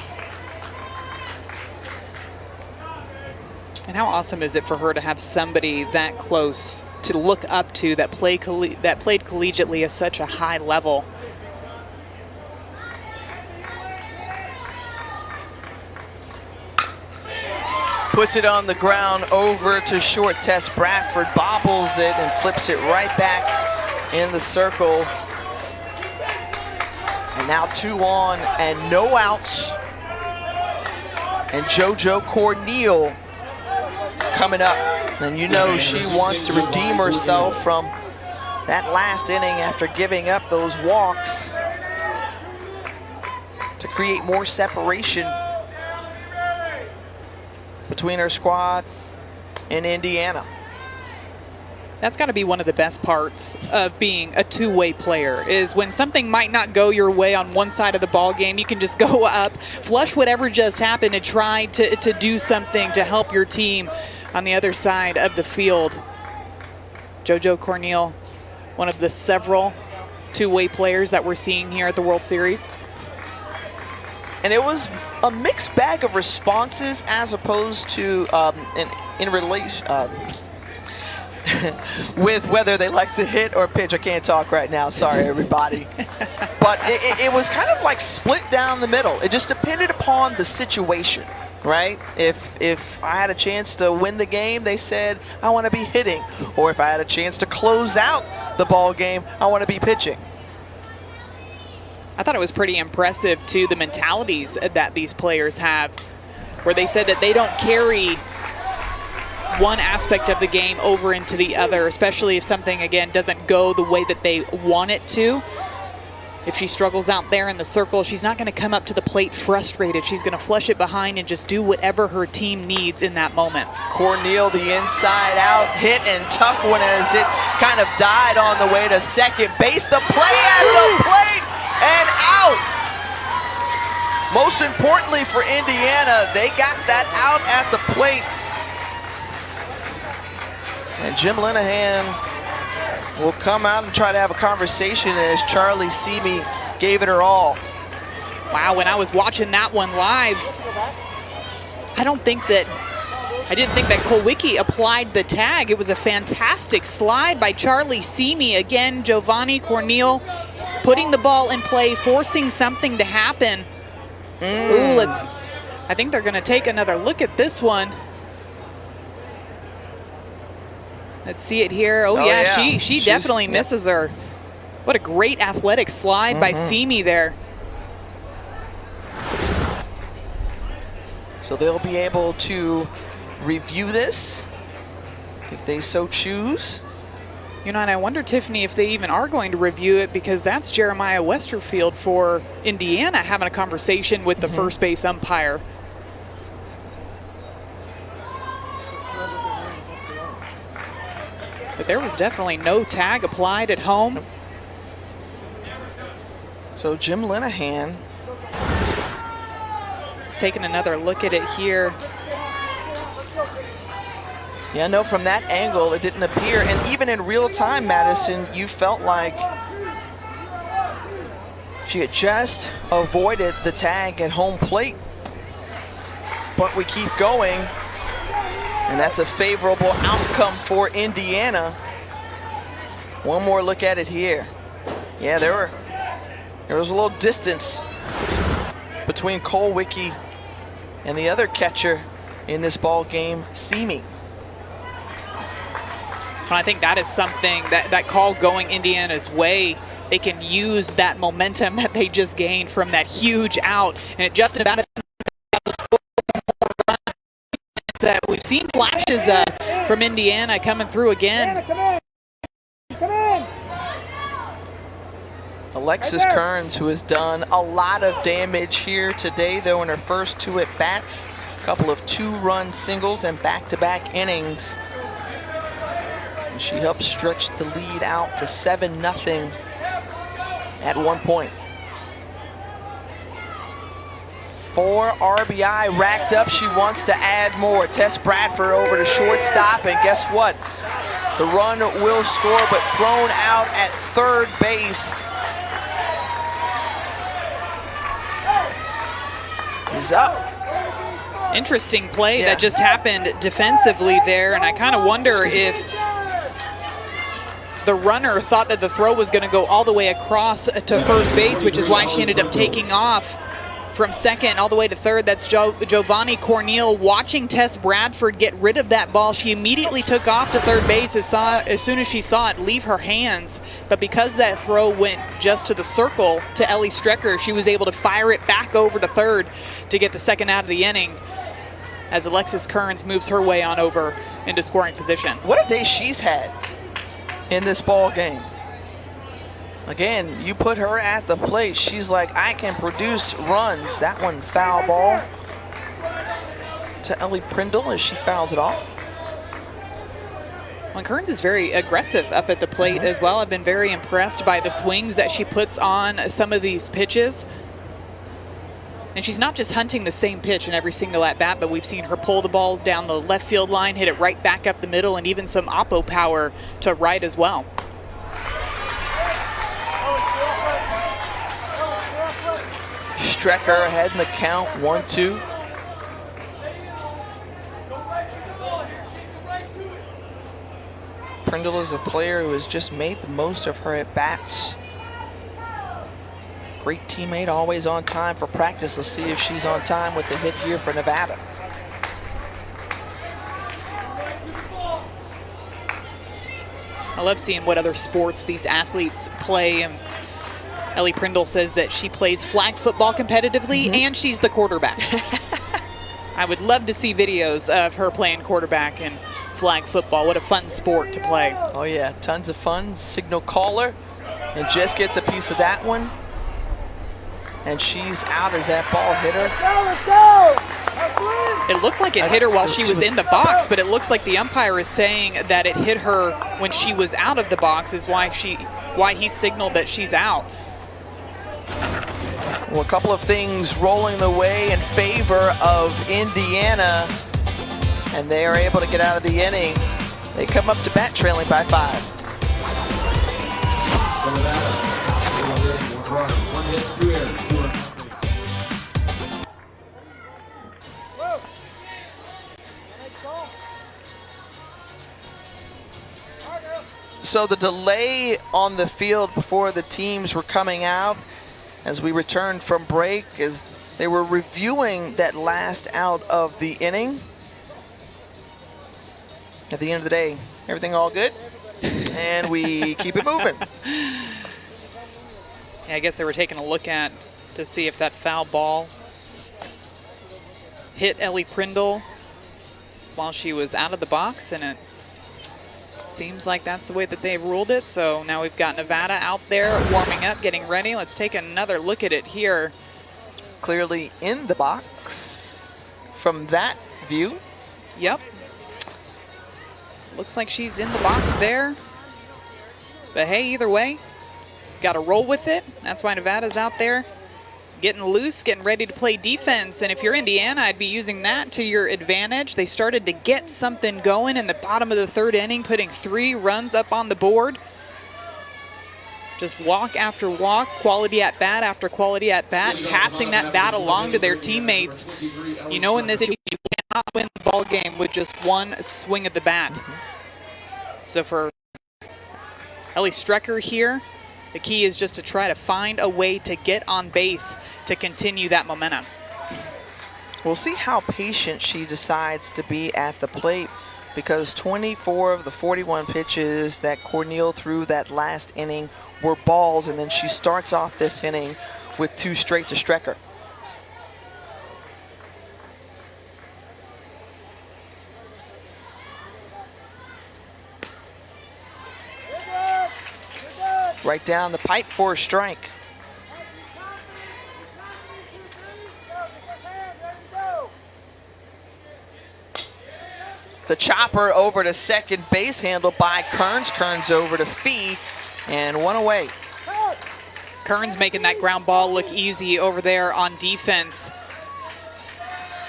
And how awesome is it for her to have somebody that close to look up to that played collegiately at such a high level? Puts it on the ground over to short. Tess Bradford bobbles it and flips it right back in the circle. And now 2 on and no outs. And JoJo CORNIEL coming up. And you know she wants to redeem herself from that last inning after giving up those walks to create more separation between her squad and Indiana. That's got to be one of the best parts of being a two-way player, is when something might not go your way on one side of the ball game, you can just go up, flush whatever just happened, and try to do something to help your team on the other side of the field. JoJo CORNIEL, one of the several two-way players that we're seeing here at the World Series. And it was a mixed bag of responses as opposed to in relation with whether they like to hit or pitch. I can't talk right now, sorry everybody. But it was kind of like split down the middle. It just depended upon the situation, right? If I had a chance to win the game, they said I want to be hitting, or if I had a chance to close out the ball game, I want to be pitching. I thought it was pretty impressive, too, the mentalities that these players have, where they said that they don't carry one aspect of the game over into the other, especially if something, again, doesn't go the way that they want it to. If she struggles out there in the circle, she's not going to come up to the plate frustrated. She's going to flush it behind and just do whatever her team needs in that moment. CORNIEL, the inside out hit, and tough one as it kind of died on the way to second base. The play at the plate and out. Most importantly for Indiana, they got that out at the plate. And Jim Linehan will come out and try to have a conversation as Charlie Semi gave it her all. Wow, when I was watching that one live, I didn't think that KULWICKI applied the tag. It was a fantastic slide by Charlie Semi. Again, JOVANI CORNIEL putting the ball in play, forcing something to happen. Ooh, I think they're going to take another look at this one. Let's see it here. Oh yeah, she definitely misses her. What a great athletic slide by Semi there. So they'll be able to review this if they so choose. You know, and I wonder, Tiffany, if they even are going to review it, because that's Jeremiah Westerfield for Indiana having a conversation with the first base umpire. But there was definitely no tag applied at home. So Jim Linehan. It's taking another look at it here. Yeah, no, from that angle, it didn't appear. And even in real time, Madison, you felt like she had just avoided the tag at home plate. But we keep going. And that's a favorable outcome for Indiana. One more look at it here. Yeah, there was a little distance between KULWICKI and the other catcher in this ball game, Simi. And I think that is something, that call going Indiana's way, they can use that momentum that they just gained from that huge out. And it just about that we've seen flashes from Indiana coming through again. Come in. Alexis Kearns, who has done a lot of damage here today, though, in her first 2 at-bats. A couple of 2-run singles and back-to-back innings. And she helped stretch the lead out to 7-0 at one point. 4 RBI racked up. She wants to add more. Tess Bradford over to shortstop, and guess what? The run will score, but thrown out at third base is up. Interesting play that just happened defensively there, and I kind of wonder if the runner thought that the throw was going to go all the way across to first base, which is why she ended up taking off from second all the way to third. That's JOVANI CORNIEL watching Tess Bradford get rid of that ball. She immediately took off to third base as soon as she saw it leave her hands. But because that throw went just to the circle to Ellie Strecker, she was able to fire it back over to third to get the second out of the inning, as Alexis Kearns moves her way on over into scoring position. What a day she's had in this ball game. Again, you put her at the plate, she's like, I can produce runs. That one foul ball to Ellie Prindle as she fouls it off. Well, Kearns is very aggressive up at the plate as well. I've been very impressed by the swings that she puts on some of these pitches. And she's not just hunting the same pitch in every single at-bat, but we've seen her pull the ball down the left field line, hit it right back up the middle, and even some oppo power to right as well. Strecker ahead in the count, 1-2. Prindle is a player who has just made the most of her at-bats. Great teammate, always on time for practice. Let's see if she's on time with the hit here for Nevada. I love seeing what other sports these athletes play. And Ellie Prindle says that she plays flag football competitively and she's the quarterback. I would love to see videos of her playing quarterback in flag football. What a fun sport to play. Oh yeah, tons of fun. Signal caller, and Jess gets a piece of that one. And she's out as that ball hit her. It looked like it hit her while she was in the box, but it looks like the umpire is saying that it hit her when she was out of the box, is why he signaled that she's out. Well, a couple of things rolling the way in favor of Indiana, and they are able to get out of the inning. They come up to bat trailing by 5. So the delay on the field before the teams were coming out as we returned from break, as they were reviewing that last out of the inning. At the end of the day, everything all good, and we keep it moving. Yeah, I guess they were taking a look at to see if that foul ball hit Ellie Prindle while she was out of the box, and it Seems like that's the way that they've ruled it. So now we've got Nevada out there warming up, getting ready. Let's take another look at it here. Clearly in the box from that view. Yep. Looks like she's in the box there. But hey, either way, got to roll with it. That's why Nevada's out there getting loose, getting ready to play defense. And if you're Indiana, I'd be using that to your advantage. They started to get something going in the bottom of the third inning, putting 3 runs up on the board. Just walk after walk, quality at bat after quality at bat, passing that bat along to their teammates. You know, in this, you cannot win the ball game with just one swing of the bat. So for Ellie Strecker here, the key is just to try to find a way to get on base to continue that momentum. We'll see how patient she decides to be at the plate, because 24 of the 41 pitches that Cornel threw that last inning were balls, and then she starts off this inning with 2 straight to Strecker. Right down the pipe for a strike. The chopper over to second base, handled by Kearns. Kearns over to Fee, and 1 away. Kearns making that ground ball look easy over there on defense.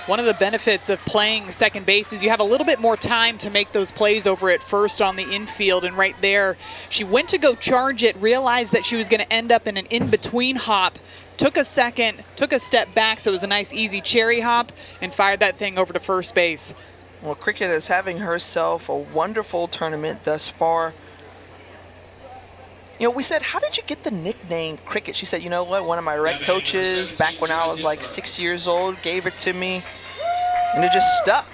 One of the benefits of playing second base is you have a little bit more time to make those plays over at first on the infield. And right there, she went to go charge it, realized that she was going to end up in an in-between hop, took a second, took a step back, so it was a nice easy cherry hop, and fired that thing over to first base. Well, Cricket is having herself a wonderful tournament thus far. You know, we said, how did you get the nickname Cricket? She said, you know what, one of my rec coaches back when I was like 6 years old gave it to me, and it just stuck.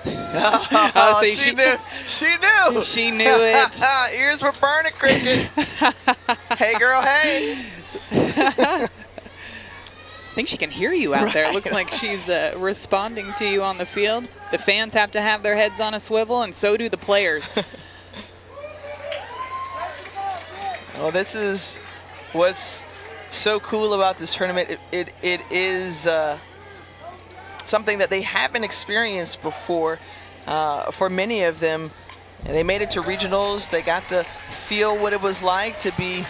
Oh, see, she knew. She knew. She knew it. Ears were burning, Cricket. Hey, girl, hey. I think she can hear you out there. It looks like she's responding to you on the field. The fans have to have their heads on a swivel, and so do the players. Well, this is what's so cool about this tournament. It is something that they haven't experienced before for many of them. And they made it to regionals. They got to feel what it was like to be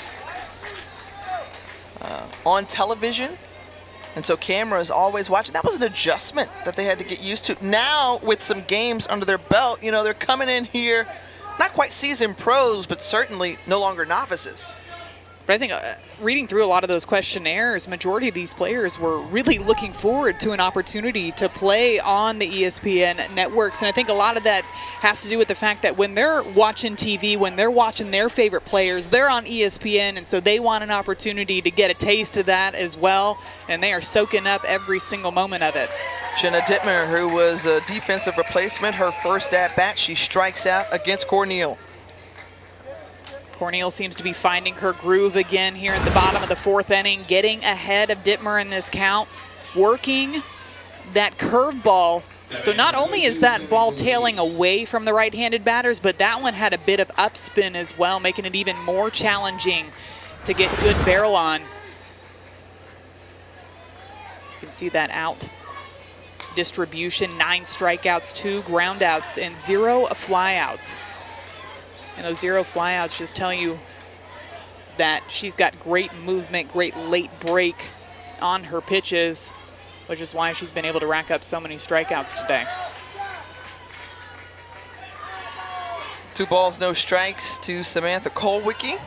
on television. And so cameras always watching. That was an adjustment that they had to get used to. Now, with some games under their belt, you know, they're coming in here, not quite seasoned pros, but certainly no longer novices. But I think reading through a lot of those questionnaires, majority of these players were really looking forward to an opportunity to play on the ESPN networks. And I think a lot of that has to do with the fact that when they're watching TV, when they're watching their favorite players, they're on ESPN, and so they want an opportunity to get a taste of that as well. And they are soaking up every single moment of it. Jenna Dittmer, who was a defensive replacement, her first at-bat, she strikes out against Cornel. Cornel seems to be finding her groove again here in the bottom of the 4th inning, getting ahead of Dittmer in this count, working that curveball. So not only is that ball tailing away from the right-handed batters, but that one had a bit of upspin as well, making it even more challenging to get good barrel on. You can see that out distribution, 9 strikeouts, 2 groundouts, and 0 flyouts. And those 0 flyouts just tell you that she's got great movement, great late break on her pitches, which is why she's been able to rack up so many strikeouts today. 2 balls, no strikes to Samantha KULWICKI.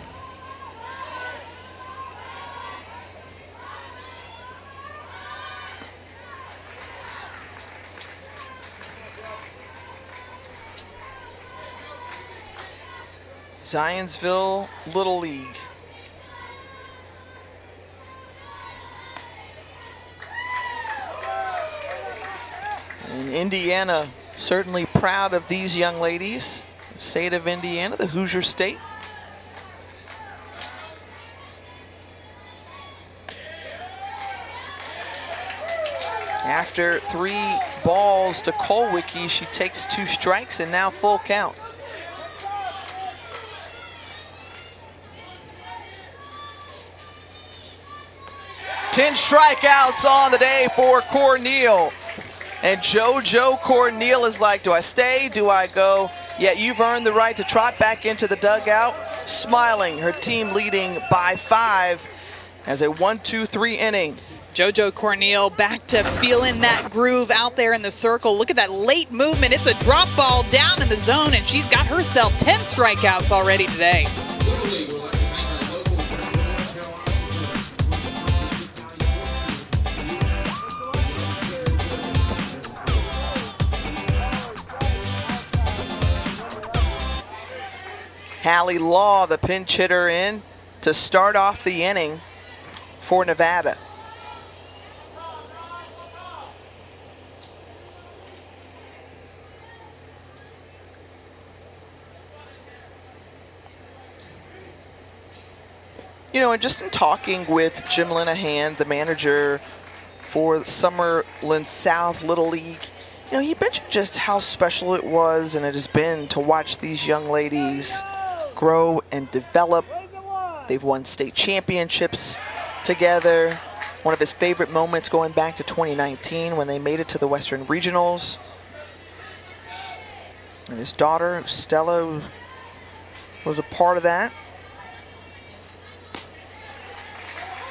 Zionsville Little League. And Indiana certainly proud of these young ladies. The state of Indiana, the Hoosier State. After 3 balls to KULWICKI, she takes 2 strikes and now full count. Ten strikeouts on the day for CORNIEL. And JoJo CORNIEL is like, do I stay? Do I go? Yet you've earned the right to trot back into the dugout, smiling, her team leading by 5 as a 1-2-3 inning. JoJo CORNIEL back to feeling that groove out there in the circle. Look at that late movement. It's a drop ball down in the zone, and she's got herself 10 strikeouts already today. HADLEY Law, the pinch hitter, in to start off the inning for Nevada. You know, and just in talking with Jim Linehan, the manager for Summerlin South Little League, you know, he mentioned just how special it was and it has been to watch these young ladies grow and develop. They've won state championships together. One of his favorite moments going back to 2019 when they made it to the Western Regionals. And his daughter, Stella, was a part of that.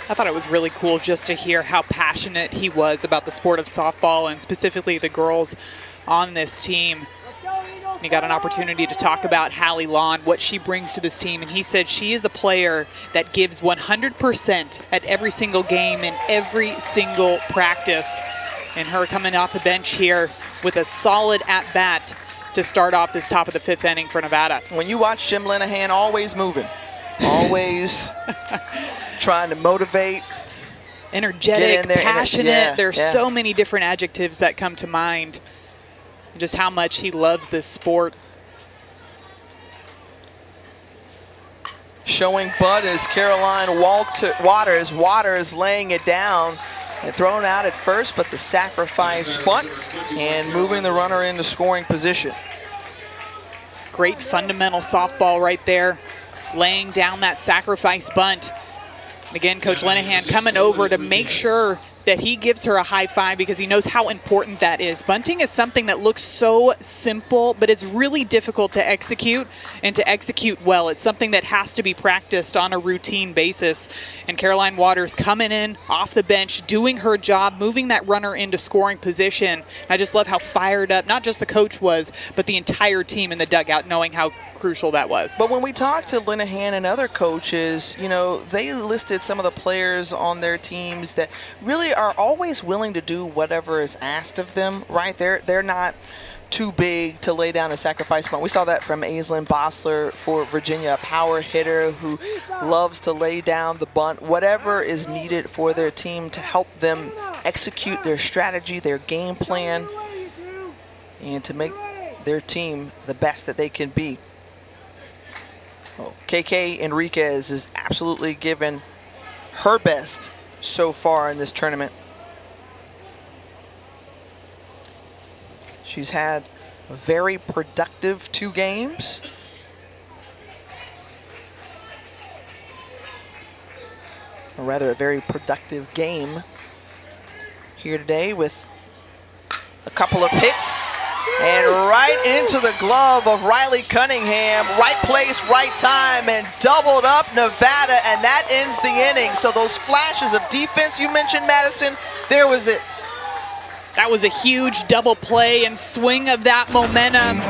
I thought it was really cool just to hear how passionate he was about the sport of softball and specifically the girls on this team. He got an opportunity to talk about HADLEY Law and what she brings to this team, and he said she is a player that gives 100% at every single game and every single practice. And her coming off the bench here with a solid at-bat to start off this top of the 5th inning for Nevada. When you watch Jim Linehan, always moving, always trying to motivate. Energetic, passionate. Yeah, There's so many different adjectives that come to mind. Just how much he loves this sport. Showing butt is Caroline Waters. Waters laying it down and thrown out at first, but the sacrifice bunt and moving the runner into scoring position. Great fundamental softball right there, laying down that sacrifice bunt. And again, Coach Linehan coming over to make sure that he gives her a high five because he knows how important that is. Bunting is something that looks so simple, but it's really difficult to execute and to execute well. It's something that has to be practiced on a routine basis. And Caroline Waters coming in off the bench, doing her job, moving that runner into scoring position. I just love how fired up, not just the coach was, but the entire team in the dugout, knowing how crucial that was. But when we talked to Linehan and other coaches, you know, they listed some of the players on their teams that really are always willing to do whatever is asked of them, right? They're not too big to lay down a sacrifice bunt. We saw that from Aislinn Bossler for Virginia, a power hitter who loves to lay down the bunt, whatever is needed for their team to help them execute their strategy, their game plan, and to make their team the best that they can be. Well, KK Enriquez is absolutely given her best so far in this tournament. She's had a very productive 2 games. Or rather, a very productive game here today with a couple of hits. And right into the glove of Riley Cunningham. Right place, right time, and doubled up Nevada, and that ends the inning. So those flashes of defense you mentioned, Madison, there was it. That was a huge double play and swing of that momentum.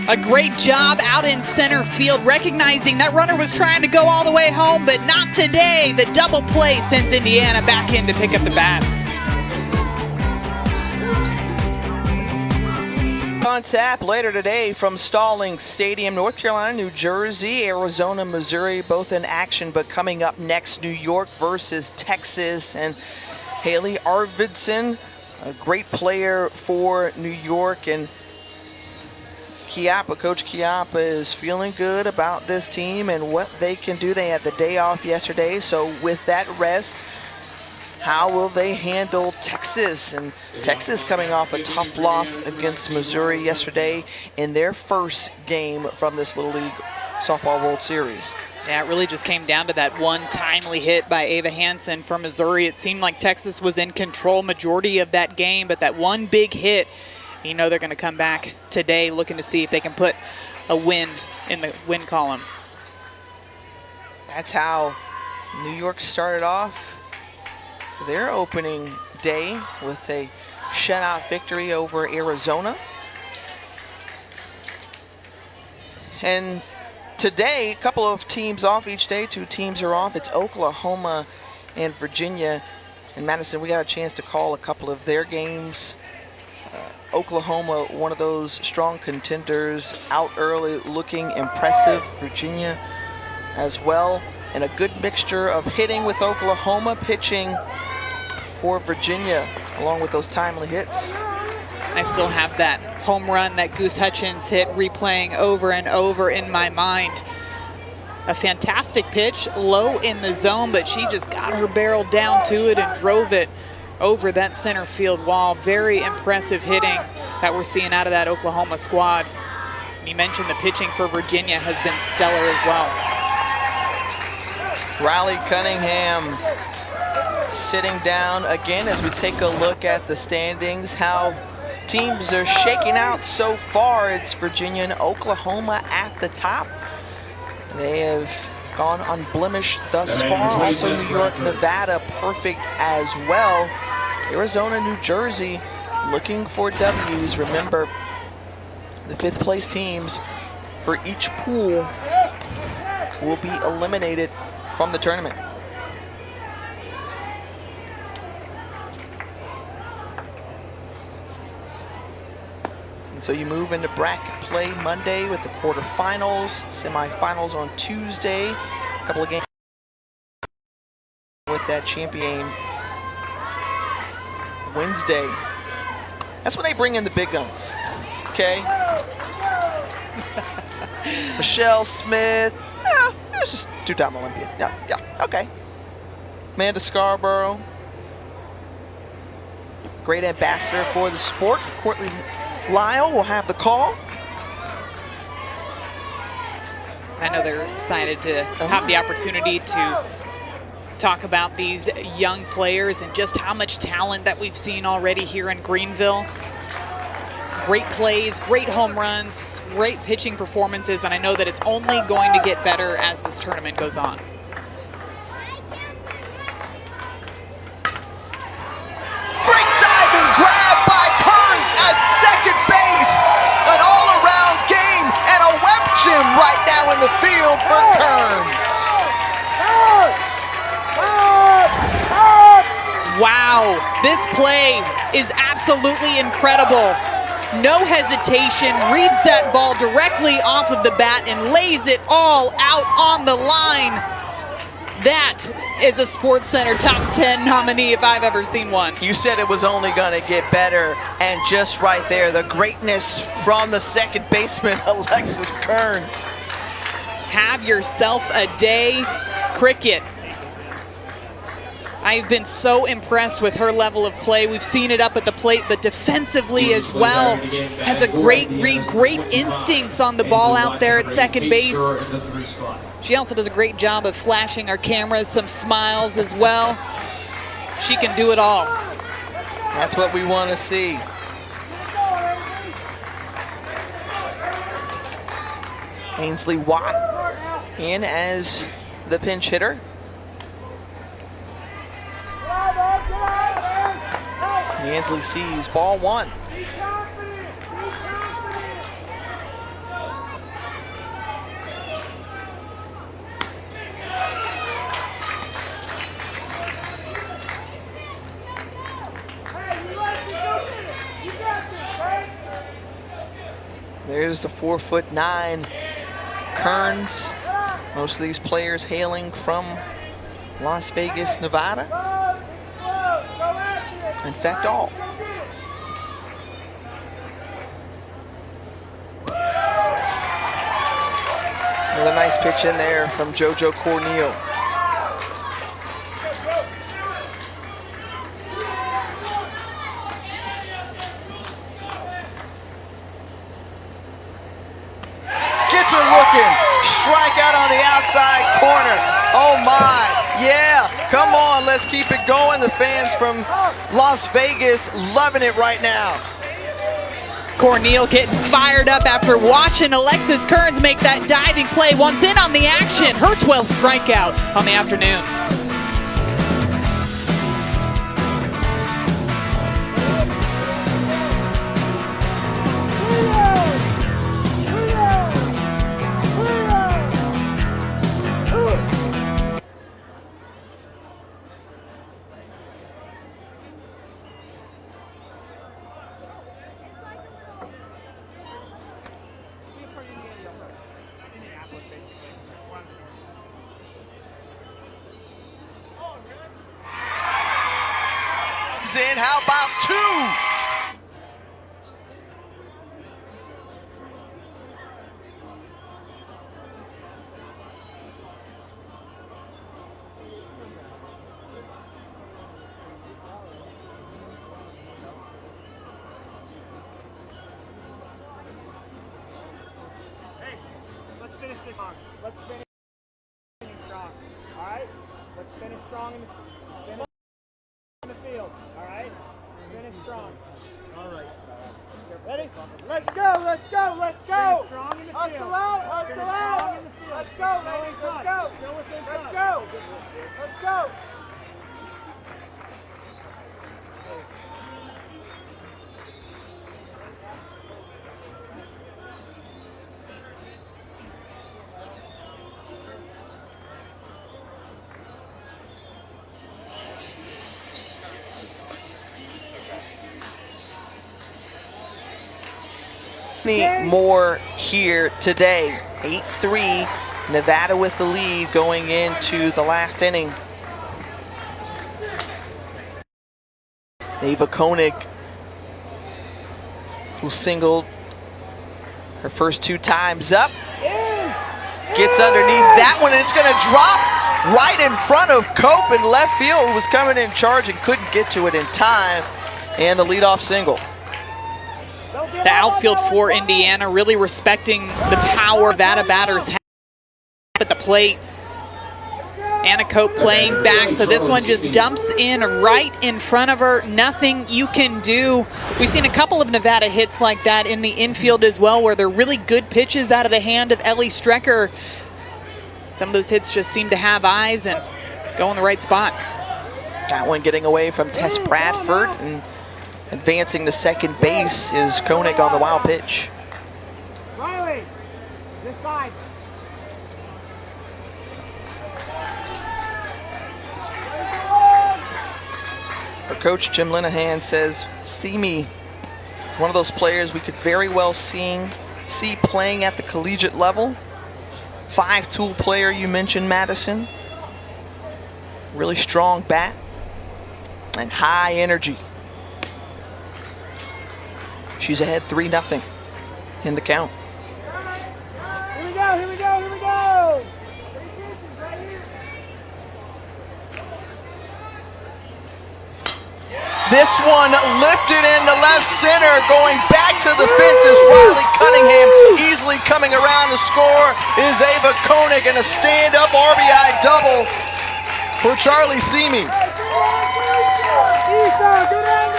A great job out in center field, recognizing that runner was trying to go all the way home, but not today. The double play sends Indiana back in to pick up the bats. On tap later today from Stallings Stadium, North Carolina, New Jersey, Arizona, Missouri, both in action, but coming up next, New York versus Texas. And Haley Arvidsson, a great player for New York, and Coach Chiappa is feeling good about this team and what they can do. They had the day off yesterday, so with that rest, how will they handle Texas? And Texas coming off a tough loss against Missouri yesterday in their first game from this Little League Softball World Series. Yeah, it really just came down to that one timely hit by Ava Hansen from Missouri. It seemed like Texas was in control majority of that game, but that one big hit, you know they're going to come back today looking to see if they can put a win in the win column. That's how New York started off their opening day with a shutout victory over Arizona. And today, a couple of teams off each day. 2 teams are off. It's Oklahoma and Virginia. And Madison, we got a chance to call a couple of their games. Oklahoma, one of those strong contenders, out early, looking impressive. Virginia as well. And a good mixture of hitting with Oklahoma, pitching for Virginia, along with those timely hits. I still have that home run that Goose Hutchins hit replaying over and over in my mind. A fantastic pitch, low in the zone, but she just got her barrel down to it and drove it over that center field wall. Very impressive hitting that we're seeing out of that Oklahoma squad. You mentioned the pitching for Virginia has been stellar as well. Riley Cunningham sitting down again as we take a look at the standings, how teams are shaking out so far. It's Virginia and Oklahoma at the top. They have gone unblemished thus far. Also New York, Nevada, perfect as well. Arizona, New Jersey, looking for W's. Remember, the 5th place teams for each pool will be eliminated from the tournament. And so you move into bracket play Monday with the quarterfinals, semifinals on Tuesday, a couple of games with that champion Wednesday. That's when they bring in the big guns, okay? Michelle Smith, yeah, it was just 2-time Olympian. Yeah, okay. Amanda Scarborough, great ambassador for the sport. Courtney Lyle will have the call. I know they're excited to have the opportunity to talk about these young players and just how much talent that we've seen already here in Greenville. Great plays, great home runs, great pitching performances, and I know that it's only going to get better as this tournament goes on. Great diving grab by Kearns at second base. An all-around game and a web gem right now in the field for Kearns. Wow, this play is absolutely incredible. No hesitation, reads that ball directly off of the bat and lays it all out on the line. That is a SportsCenter Top 10 nominee if I've ever seen one. You said it was only going to get better, and just right there, the greatness from the second baseman, Alexis Kearnes. Have yourself a day, Cricket. I've been so impressed with her level of play. We've seen it up at the plate, but defensively as well. Has a great read, great instincts on the ball out there at second base. She also does a great job of flashing our cameras some smiles as well. She can do it all. That's what we want to see. Ainsley Watt in as the pinch hitter. Ainsley sees ball one. There's the 4'9" Kearnes. Most of these players hailing from Las Vegas, Nevada. In fact, all. Another nice pitch in there from JoJo Cornel. outside corner. Oh my, yeah, come on, let's keep it going. The fans from Las Vegas loving it right now. Cornel getting fired up after watching Alexis Kearns make that diving play. Once in on the action, her 12th strikeout on the afternoon. In, how about two? Hey, let's finish this strong. Let's finish strong. All right? Let's finish strong in the field. All right? Finish strong. All right. Ready? Let's go, let's go, let's go. Strong in the field. Hustle out, hustle out. Let's go, baby. Let's go. Let's go. Let's go. More here today. 8-3, Nevada with the lead going into the last inning. Ava Koenig, who singled her first 2 times up, gets underneath that one, and it's going to drop right in front of Cope in left field, who was coming in charge and couldn't get to it in time, and the leadoff single. The outfield for Indiana really respecting the power Nevada batters have at the plate. Anna Cope playing back, so this one just dumps in right in front of her. Nothing you can do. We've seen a couple of Nevada hits like that in the infield as well, where they're really good pitches out of the hand of Ellie Strecker. Some of those hits just seem to have eyes and go in the right spot. That one getting away from Tess Bradford, and advancing to second base is Koenig on the wild pitch. Riley, this side. Our coach Jim Linehan says, see me, one of those players we could very well see playing at the collegiate level. 5-tool player, you mentioned Madison. Really strong bat and high energy. She's ahead 3-0 in the count. Here we go, here we go, here we go. Right here. This one lifted into left center, going back to the fences. Riley Cunningham easily coming around to score is Ava Koenig, and a stand-up RBI double for Charlie Simi.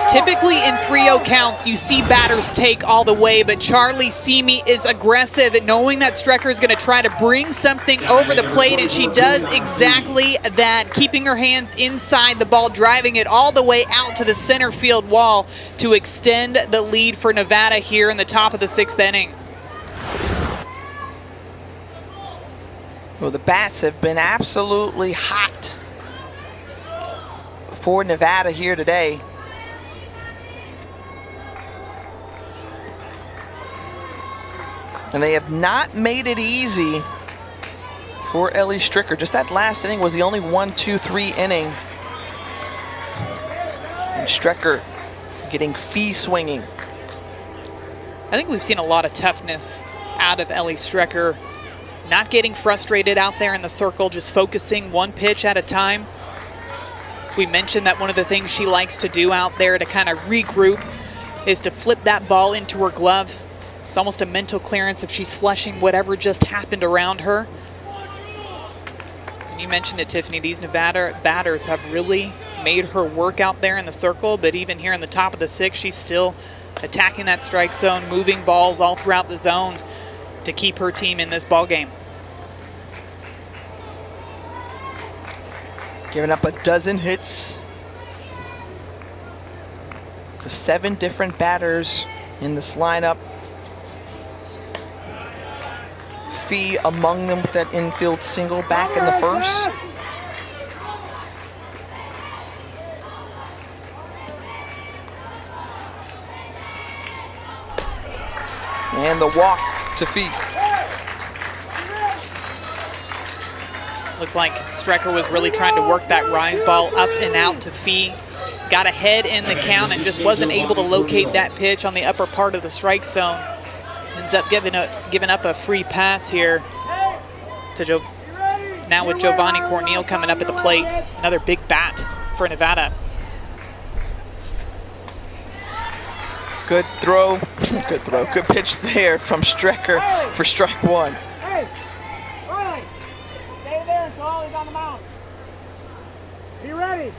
Typically in 3-0 counts, you see batters take all the way, but Charlie Simi is aggressive at knowing that Strecker is going to try to bring something over the plate, and she does exactly that, keeping her hands inside the ball, driving it all the way out to the center field wall to extend the lead for Nevada here in the top of the 6th inning. Well, the bats have been absolutely hot for Nevada here today. And they have not made it easy for Ellie Stricker. Just that last inning was the only 1-2-3 inning. And Stricker getting fee swinging. I think we've seen a lot of toughness out of Ellie Strecker. Not getting frustrated out there in the circle, just focusing one pitch at a time. We mentioned that one of the things she likes to do out there to kind of regroup is to flip that ball into her glove. It's almost a mental clearance if she's flushing whatever just happened around her. You mentioned it, Tiffany. These Nevada batters have really made her work out there in the circle, but even here in the top of the sixth, she's still attacking that strike zone, moving balls all throughout the zone to keep her team in this ball game. Giving up a dozen hits to 7 different batters in this lineup. Fee among them with that infield single back in the first. And the walk to Fee. Looked like Strecker was really trying to work that rise ball up and out to Fee. Got ahead in the count and just wasn't able to locate that pitch on the upper part of the strike zone. Ends up giving up a free pass here to now with JOVANI CORNIEL coming up at the plate. Another big bat for Nevada. Good throw, good pitch there from Strecker for strike one. Hey, Riley, stay there until Ollie's on the mound. Be ready.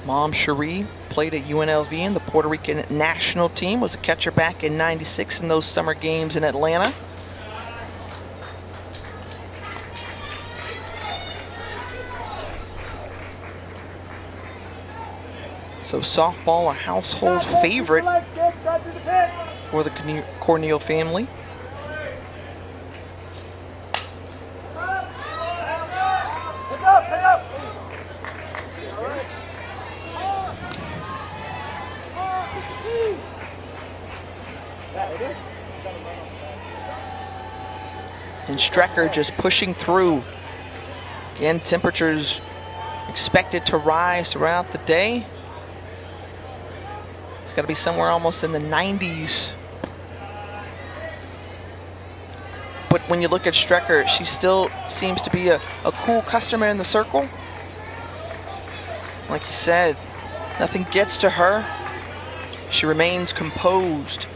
Mom Cherie played at UNLV in the Puerto Rican national team, was a catcher back in '96 in those summer games in Atlanta. So softball, a household favorite for the Cornel family. And Strecker just pushing through. Again, temperatures expected to rise throughout the day. It's got to be somewhere almost in the 90s. But when you look at Strecker, she still seems to be a cool customer in the circle. Like you said, nothing gets to her. She remains composed.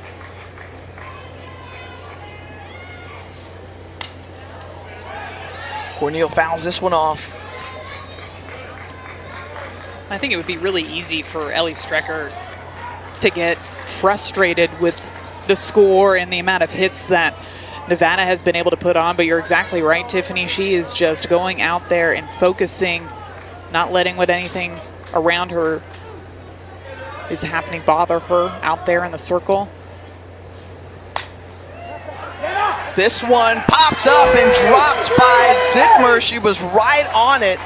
Cornel fouls this one off. I think it would be really easy for Ellie Strecker to get frustrated with the score and the amount of hits that Nevada has been able to put on, but you're exactly right, Tiffany. She is just going out there and focusing, not letting what anything around her is happening bother her out there in the circle. This one popped up and dropped by Dittmer. She was right on it.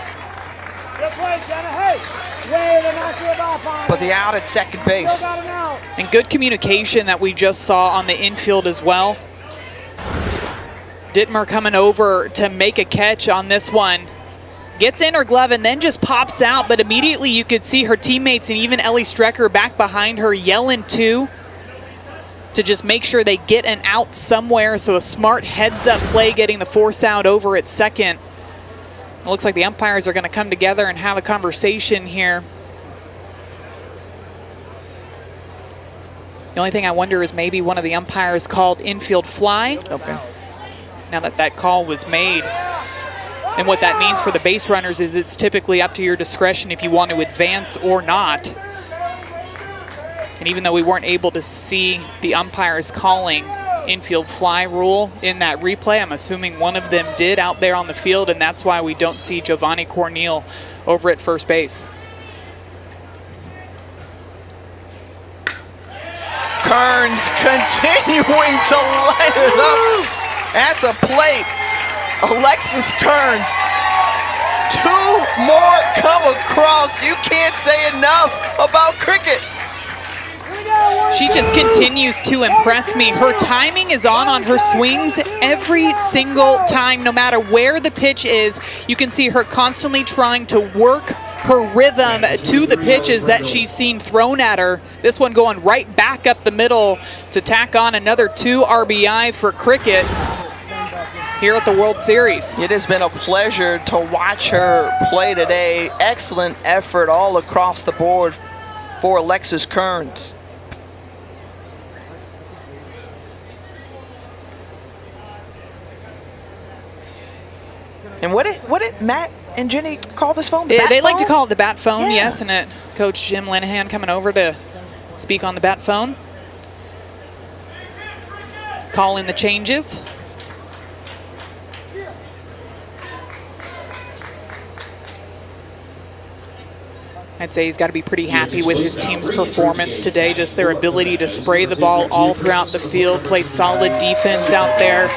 But the out at second base. And good communication that we just saw on the infield as well. Dittmer coming over to make a catch on this one. Gets in her glove and then just pops out, but immediately you could see her teammates and even Ellie Strecker back behind her yelling too, to just make sure they get an out somewhere. So a smart heads-up play getting the force out over at second. It looks like the umpires are going to come together and have a conversation here. The only thing I wonder is maybe one of the umpires called infield fly. Okay. Now that call was made. And what that means for the base runners is it's typically up to your discretion if you want to advance or not. And even though we weren't able to see the umpires calling infield fly rule in that replay, I'm assuming one of them did out there on the field, and that's why we don't see JOVANI CORNIEL over at first base. Kearns continuing to light it up at the plate. Alexis Kearns. 2 more come across. You can't say enough about cricket. She just continues to impress me. Her timing is on her swings every single time, no matter where the pitch is. You can see her constantly trying to work her rhythm to the pitches that she's seen thrown at her. This one going right back up the middle to tack on another 2 RBI for cricket here at the World Series. It has been a pleasure to watch her play today. Excellent effort all across the board for Alexis Kearns. And what did Matt and Jenny call this phone? The They bat like to phone? call it the bat phone, Yeah. yes, and Coach Jim Linehan coming over to speak on the bat phone. Calling the changes. I'd say he's got to be pretty happy with his team's performance today, just their ability to spray the ball all throughout the field, play solid defense out there.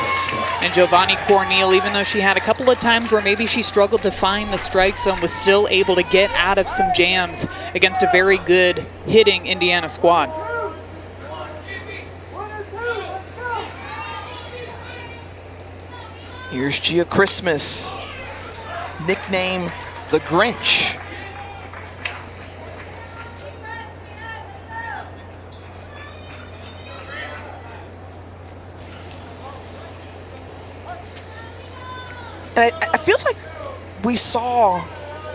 And JOVANI CORNIEL, even though she had a couple of times where maybe she struggled to find the strike zone, was still able to get out of some jams against a very good hitting Indiana squad. Here's Gia Christmas, nickname the Grinch. And I feel like we saw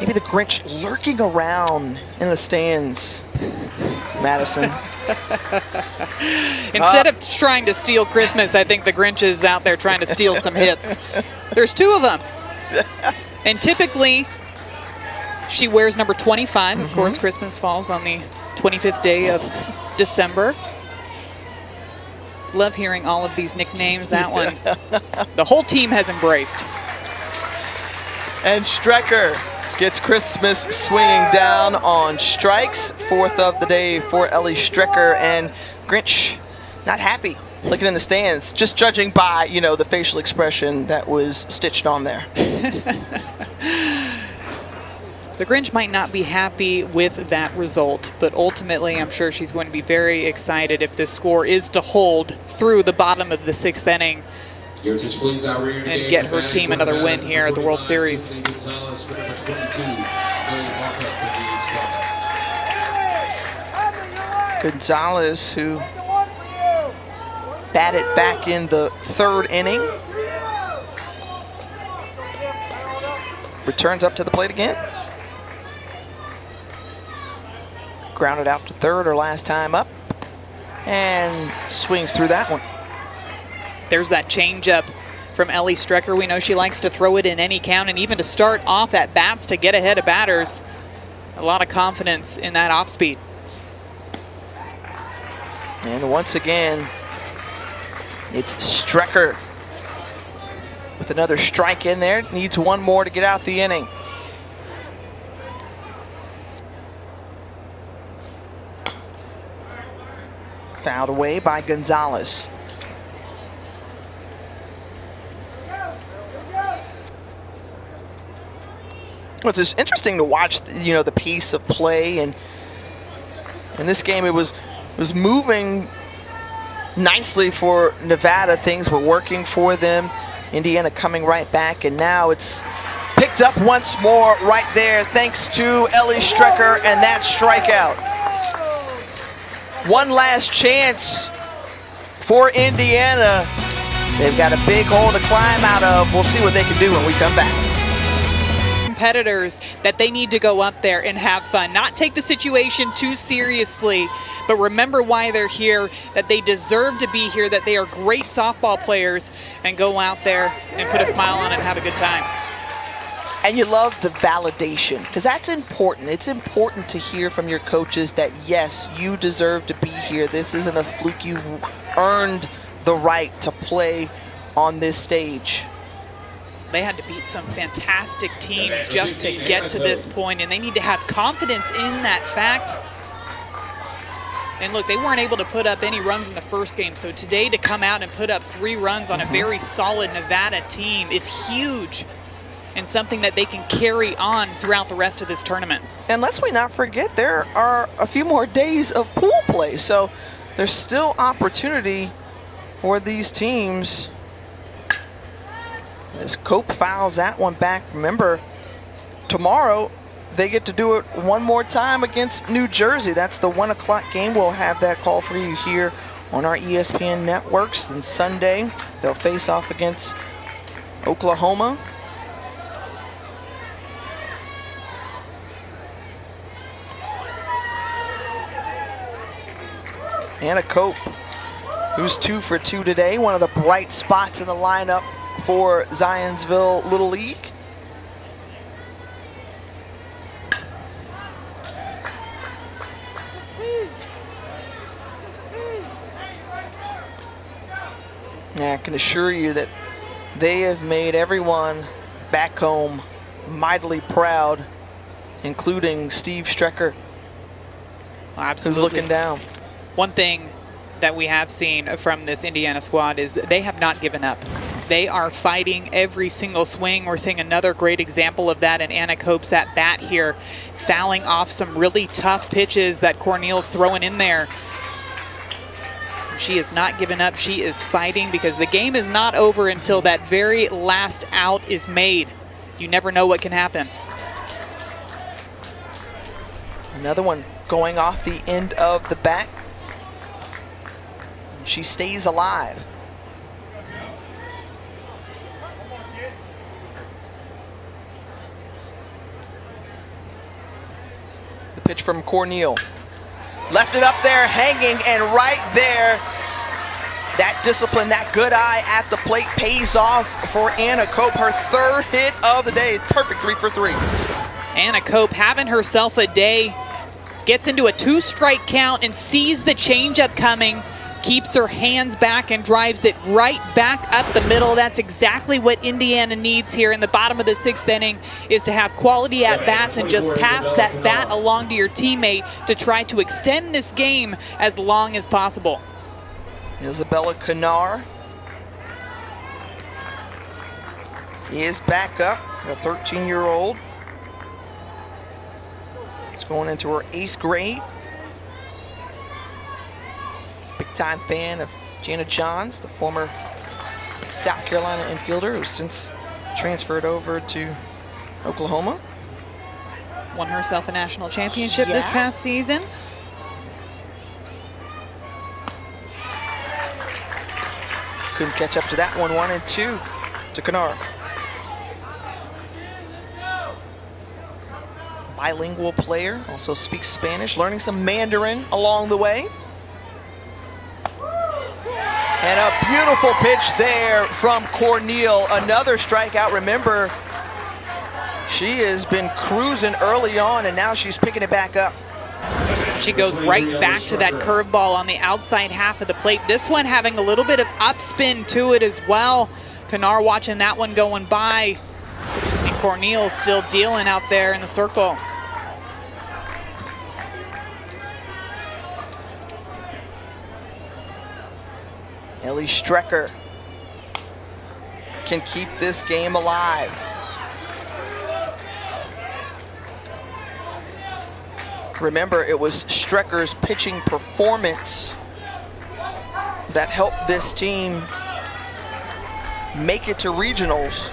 maybe the Grinch lurking around in the stands, Madison. Instead of trying to steal Christmas, I think the Grinch is out there trying to steal some hits. There's two of them. And typically, she wears number 25. Of course, Christmas falls on the 25th day of December. Love hearing all of these nicknames. That one, the whole team has embraced. And Strecker gets Christmas swinging down on strikes. Fourth of the day for Ellie Strecker. And Grinch not happy looking in the stands, just judging by, you know, the facial expression that was stitched on there. The Grinch might not be happy with that result, but ultimately I'm sure she's going to be very excited if this score is to hold through the bottom of the 6th inning and get her team another win here at the World Series. Gonzalez, who batted back in the 3rd inning, returns up to the plate again. Grounded out to 3rd her last time up, and swings through that one. There's that changeup from Ellie Strecker. We know she likes to throw it in any count, and even to start off at bats to get ahead of batters. A lot of confidence in that off speed. And once again, it's Strecker with another strike in there. Needs one more to get out the inning. Fouled away by Gonzalez. Well, it's just interesting to watch, you know, the pace of play, and in this game it was moving nicely for Nevada. Things were working for them. Indiana coming right back, and now it's picked up once more right there thanks to Ellie Strecker and that strikeout. One last chance for Indiana. They've got a big hole to climb out of. We'll see what they can do when we come back. Competitors that they need to go up there and have fun, not take the situation too seriously, but remember why they're here, that they deserve to be here, that they are great softball players, and go out there and put a smile on it and have a good time. And you love the validation, because that's important. It's important to hear from your coaches that, yes, you deserve to be here. This isn't a fluke. You've earned the right to play on this stage. They had to beat some fantastic teams just to get to this point, and they need to have confidence in that fact. And look, they weren't able to put up any runs in the first game, so today to come out and put up 3 runs on a very solid Nevada team is huge, and something that they can carry on throughout the rest of this tournament. And let's not forget, there are a few more days of pool play, so there's still opportunity for these teams. As Cope fouls that one back. Remember, tomorrow they get to do it one more time against New Jersey. That's the 1 o'clock game. We'll have that call for you here on our ESPN networks. Then Sunday, they'll face off against Oklahoma. Anna Cope, who's 2 for 2 today, one of the bright spots in the lineup for Zionsville Little League. I can assure you that they have made everyone back home mightily proud, including Steve Strecker, Absolutely. who's looking down. One thing that we have seen from this Indiana squad is that they have not given up. They are fighting every single swing. We're seeing another great example of that in Anna Cope's at bat here, fouling off some really tough pitches that Corniel's throwing in there. She is not giving up. She is fighting because the game is not over until that very last out is made. You never know what can happen. Another one going off the end of the bat. She stays alive. The pitch from Corniel. Left it up there, hanging, and right there, that discipline, that good eye at the plate pays off for Anna Cope. Her third hit of the day. Perfect 3 for 3. Anna Cope having herself a day, gets into a 2-strike count and sees the changeup coming, keeps her hands back and drives it right back up the middle. That's exactly what Indiana needs here in the bottom of the 6th inning, is to have quality at-bats and just pass that bat along to your teammate to try to extend this game as long as possible. Isabella Canar is back up, the 13-year-old. She's going into her 8th grade. Big-time fan of Jana Johns, the former South Carolina infielder who's since transferred over to Oklahoma. Won herself a national championship this past season. Couldn't catch up to that one. 1-2 to Canar. Bilingual player, also speaks Spanish, learning some Mandarin along the way. And a beautiful pitch there from Corniel. Another strikeout. Remember, she has been cruising early on, and now she's picking it back up. She goes right back to that curveball on the outside half of the plate. This one having a little bit of upspin to it as well. Canar watching that one going by. And Corniel still dealing out there in the circle. Ellie Strecker can keep this game alive. Remember, it was Strecker's pitching performance that helped this team make it to regionals.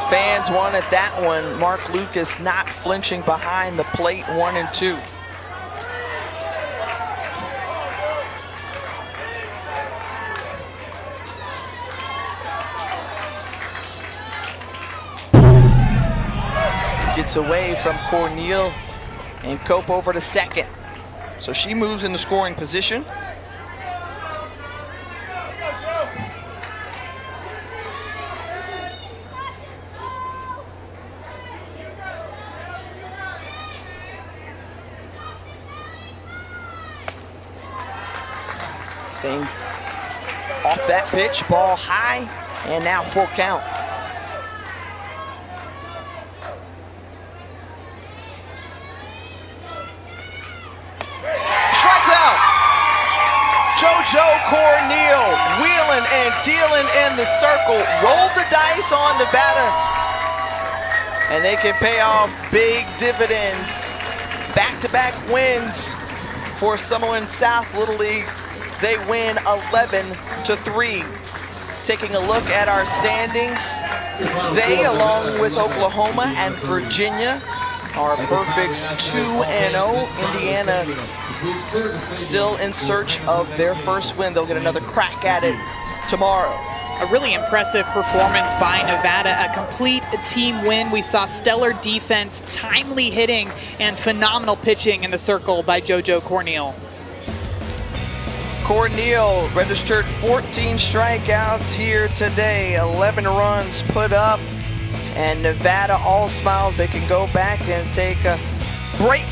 Fans wanted that one. Mark Lucas not flinching behind the plate. 1-2. Gets away from Corniel, and Cope over to second. So she moves in the scoring position. Staying off that pitch, ball high, and now full count. Strikes out. JoJo Corniel wheeling and dealing in the circle. Roll the dice on Nevada, and they can pay off big dividends. Back-to-back wins for Summerlin South Little League. They win 11-3. Taking a look at our standings, they, along with Oklahoma and Virginia, are a perfect 2-0. Indiana still in search of their first win. They'll get another crack at it tomorrow. A really impressive performance by Nevada, a complete team win. We saw stellar defense, timely hitting, and phenomenal pitching in the circle by JoJo Cornel. Cornel registered 14 strikeouts here today, 11 runs put up, and Nevada all smiles. They can go back and take a break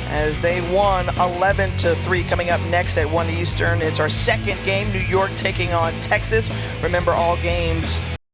as they won 11-3. Coming up next at 1 Eastern, it's our second game, New York taking on Texas. Remember, all games